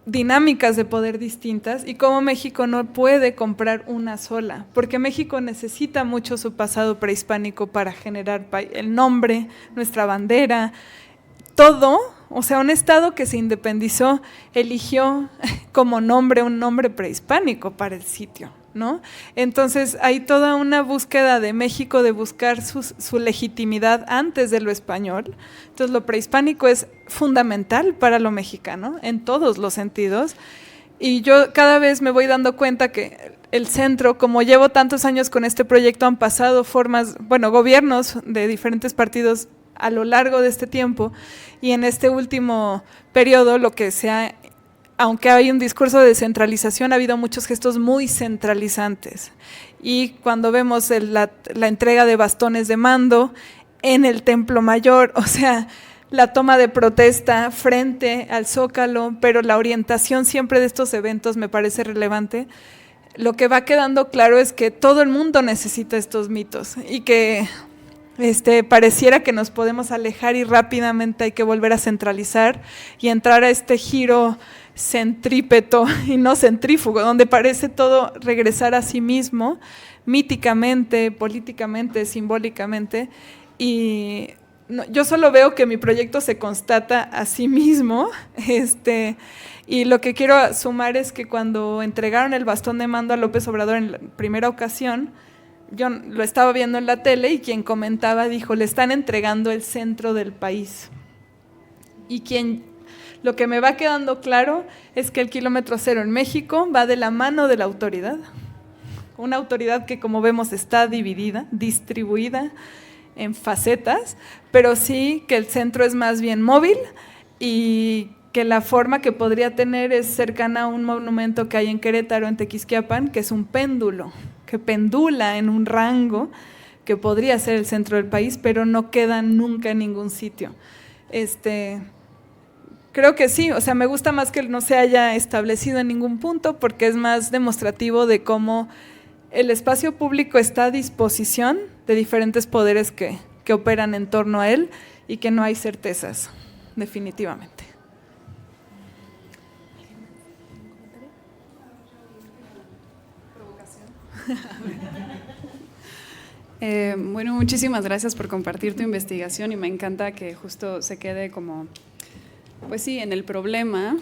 dinámicas de poder distintas, y cómo México no puede comprar una sola, porque México necesita mucho su pasado prehispánico para generar el nombre, nuestra bandera, todo. O sea, un estado que se independizó eligió como nombre un nombre prehispánico para el sitio, ¿no? Entonces hay toda una búsqueda de México de buscar su legitimidad antes de lo español. Entonces lo prehispánico es fundamental para lo mexicano en todos los sentidos, Y yo cada vez me voy dando cuenta que el centro, como llevo tantos años con este proyecto, han pasado gobiernos de diferentes partidos a lo largo de este tiempo, y en este último periodo aunque hay un discurso de descentralización, ha habido muchos gestos muy centralizantes. Y cuando vemos la entrega de bastones de mando en el Templo Mayor, o sea, la toma de protesta frente al Zócalo, pero la orientación siempre de estos eventos me parece relevante. Lo que va quedando claro es que todo el mundo necesita estos mitos y que pareciera que nos podemos alejar y rápidamente hay que volver a centralizar y entrar a este giro centrípeto y no centrífugo, donde parece todo regresar a sí mismo, míticamente, políticamente, simbólicamente, y yo solo veo que mi proyecto se constata a sí mismo, y lo que quiero sumar es que cuando entregaron el bastón de mando a López Obrador en la primera ocasión, yo lo estaba viendo en la tele y quien comentaba dijo, le están entregando el centro del país. Y lo que me va quedando claro es que el kilómetro cero en México va de la mano de la autoridad, una autoridad que como vemos está distribuida en facetas, pero sí que el centro es más bien móvil y que la forma que podría tener es cercana a un monumento que hay en Querétaro, en Tequisquiapan, que es un péndulo, que pendula en un rango que podría ser el centro del país, pero no queda nunca en ningún sitio. Creo que sí, o sea, me gusta más que no se haya establecido en ningún punto porque es más demostrativo de cómo el espacio público está a disposición de diferentes poderes que operan en torno a él y que no hay certezas, definitivamente. Bueno, muchísimas gracias por compartir tu investigación y me encanta que justo se quede como, pues sí, en el problema,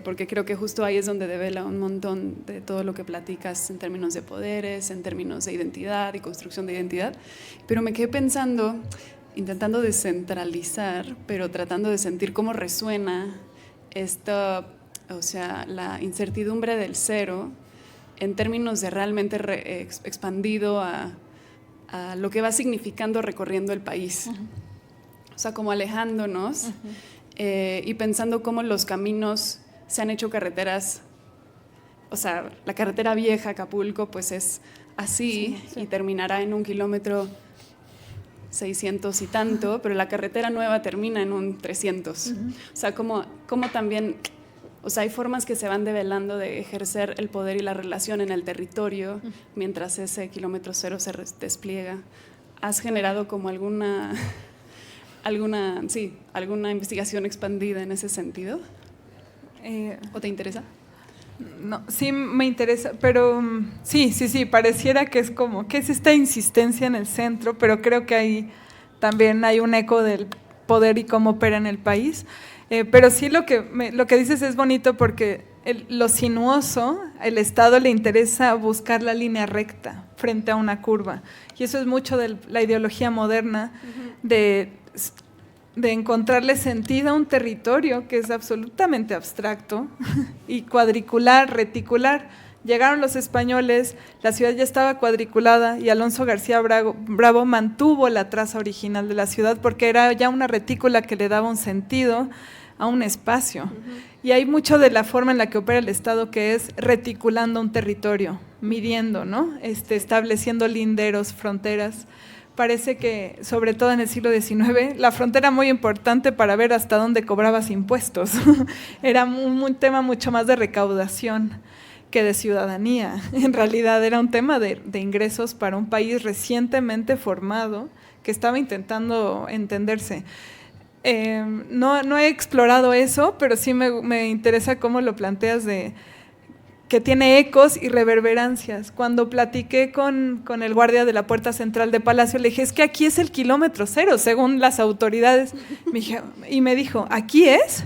porque creo que justo ahí es donde devela un montón de todo lo que platicas en términos de poderes, en términos de identidad y construcción de identidad, pero me quedé pensando, intentando descentralizar, pero tratando de sentir cómo resuena o sea, la incertidumbre del cero en términos de realmente expandido a lo que va significando recorriendo el país. Uh-huh. O sea, como alejándonos y pensando cómo los caminos se han hecho carreteras, o sea, la carretera vieja Acapulco pues es así y terminará en 1 kilómetro 600 y tanto, pero la carretera nueva termina en un 300. Uh-huh. O sea, como también, o sea, hay formas que se van develando de ejercer el poder y la relación en el territorio mientras ese kilómetro cero se despliega. ¿Has generado como alguna investigación expandida en ese sentido? ¿O te interesa? No, sí me interesa, pero sí, pareciera que es como, ¿qué es esta insistencia en el centro? Pero creo que ahí también hay un eco del poder y cómo opera en el país. Pero sí lo que dices es bonito porque lo sinuoso, el Estado le interesa buscar la línea recta frente a una curva. Y eso es mucho de la ideología moderna de encontrarle sentido a un territorio que es absolutamente abstracto y cuadricular, reticular. Llegaron los españoles, la ciudad ya estaba cuadriculada y Alonso García Bravo mantuvo la traza original de la ciudad porque era ya una retícula que le daba un sentido a un espacio. Y hay mucho de la forma en la que opera el Estado que es reticulando un territorio, midiendo, ¿no? Estableciendo linderos, fronteras. Parece que, sobre todo en el siglo XIX, la frontera era muy importante para ver hasta dónde cobrabas impuestos. Era un tema mucho más de recaudación que de ciudadanía. En realidad era un tema de ingresos para un país recientemente formado que estaba intentando entenderse. No he explorado eso, pero sí me interesa cómo lo planteas que tiene ecos y reverberancias. Cuando platiqué con el guardia de la puerta central de Palacio, le dije, es que aquí es el kilómetro cero, según las autoridades. Y me dijo, ¿aquí es?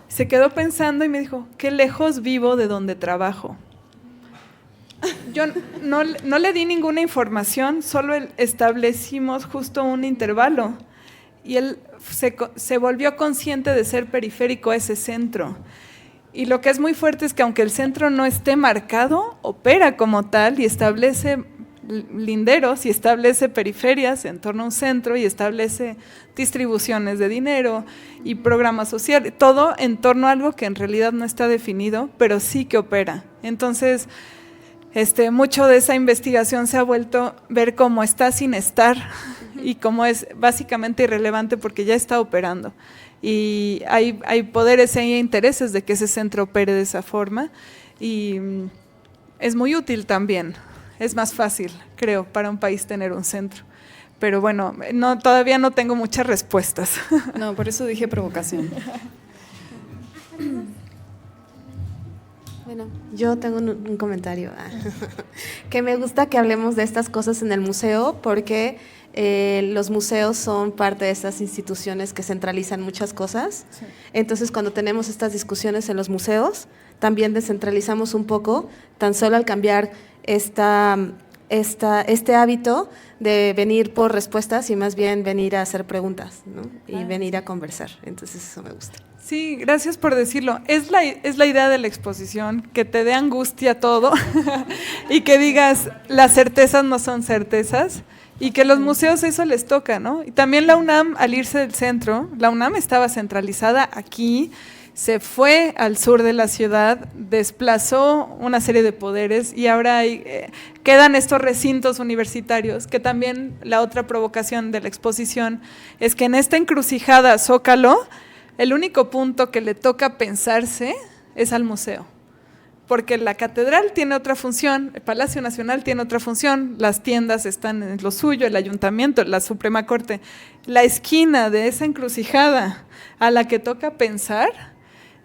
Se quedó pensando y me dijo, qué lejos vivo de donde trabajo. Yo no le di ninguna información, solo establecimos justo un intervalo. Y él se volvió consciente de ser periférico a ese centro. Y lo que es muy fuerte es que aunque el centro no esté marcado, opera como tal y establece linderos y establece periferias en torno a un centro y establece distribuciones de dinero y programas sociales, todo en torno a algo que en realidad no está definido, pero sí que opera. Entonces, mucho de esa investigación se ha vuelto ver cómo está sin estar y cómo es básicamente irrelevante porque ya está operando. Y hay poderes e intereses de que ese centro opere de esa forma y es muy útil también. Es más fácil, creo, para un país tener un centro. Pero bueno, todavía no tengo muchas respuestas. No, por eso dije provocación. Bueno, yo tengo un comentario. Que me gusta que hablemos de estas cosas en el museo porque los museos son parte de estas instituciones que centralizan muchas cosas. Sí. Entonces, cuando tenemos estas discusiones en los museos, también descentralizamos un poco, tan solo al cambiar este hábito de venir por respuestas y más bien venir a hacer preguntas, ¿no? Y venir a conversar. Entonces, eso me gusta. Sí, gracias por decirlo. Es la idea de la exposición, que te dé angustia todo y que digas, las certezas no son certezas y que los museos eso les toca, ¿no? Y también la UNAM, al irse del centro, la UNAM estaba centralizada aquí, se fue al sur de la ciudad, desplazó una serie de poderes y ahora quedan estos recintos universitarios, que también la otra provocación de la exposición es que en esta encrucijada Zócalo, el único punto que le toca pensarse es al museo, porque la catedral tiene otra función, el Palacio Nacional tiene otra función, las tiendas están en lo suyo, el ayuntamiento, la Suprema Corte. La esquina de esa encrucijada a la que toca pensar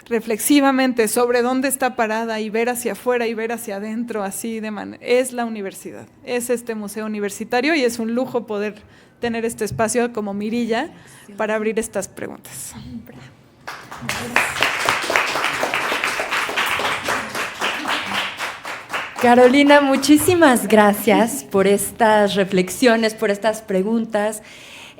reflexivamente sobre dónde está parada y ver hacia afuera y ver hacia adentro, así de manera, es la universidad, es este museo universitario y es un lujo poder tener este espacio como mirilla para abrir estas preguntas. Carolina, muchísimas gracias por estas reflexiones, por estas preguntas.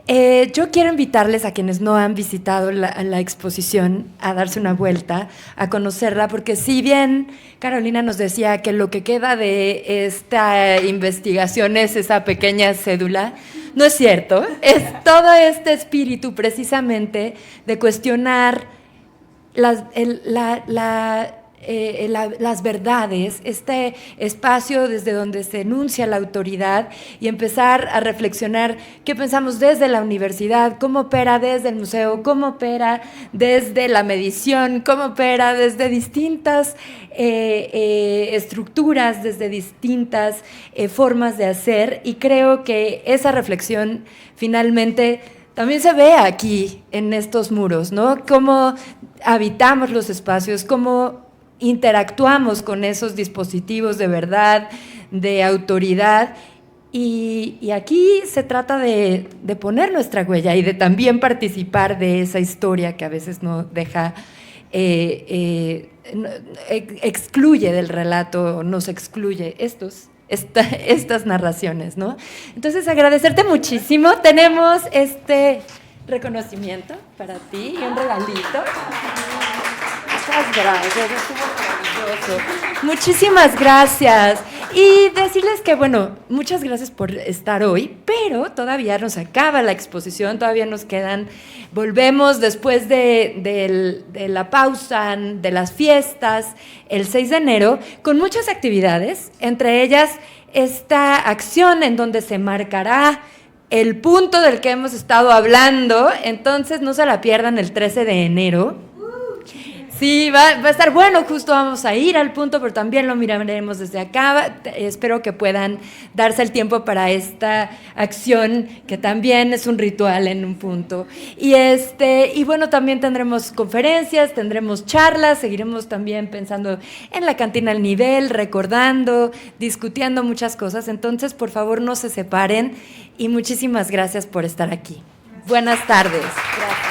Yo quiero invitarles a quienes no han visitado la exposición a darse una vuelta, a conocerla, porque si bien Carolina nos decía que lo que queda de esta investigación es esa pequeña cédula, no es cierto, es todo este espíritu precisamente de cuestionar las verdades, este espacio desde donde se enuncia la autoridad y empezar a reflexionar qué pensamos desde la universidad, cómo opera desde el museo, cómo opera desde la medición, cómo opera desde distintas estructuras, desde distintas formas de hacer, y creo que esa reflexión finalmente también se ve aquí en estos muros, ¿no? Cómo habitamos los espacios, cómo interactuamos con esos dispositivos de verdad, de autoridad, y aquí se trata de poner nuestra huella y de también participar de esa historia que a veces no deja, excluye del relato, nos excluye estas narraciones, ¿no? Entonces, agradecerte muchísimo. Tenemos este reconocimiento para ti y un regalito. Muchas gracias, estuvo maravilloso. Muchísimas gracias. Y decirles que, bueno, muchas gracias por estar hoy, pero todavía nos acaba la exposición, todavía nos quedan, volvemos después de la pausa, de las fiestas, el 6 de enero, con muchas actividades, entre ellas esta acción en donde se marcará el punto del que hemos estado hablando, entonces no se la pierdan el 13 de enero. Sí, va a estar bueno, justo vamos a ir al punto, pero también lo miraremos desde acá. Espero que puedan darse el tiempo para esta acción, que también es un ritual en un punto. Y bueno, también tendremos conferencias, tendremos charlas, seguiremos también pensando en la cantina al nivel, recordando, discutiendo muchas cosas. Entonces, por favor, no se separen y muchísimas gracias por estar aquí. Buenas tardes. Gracias.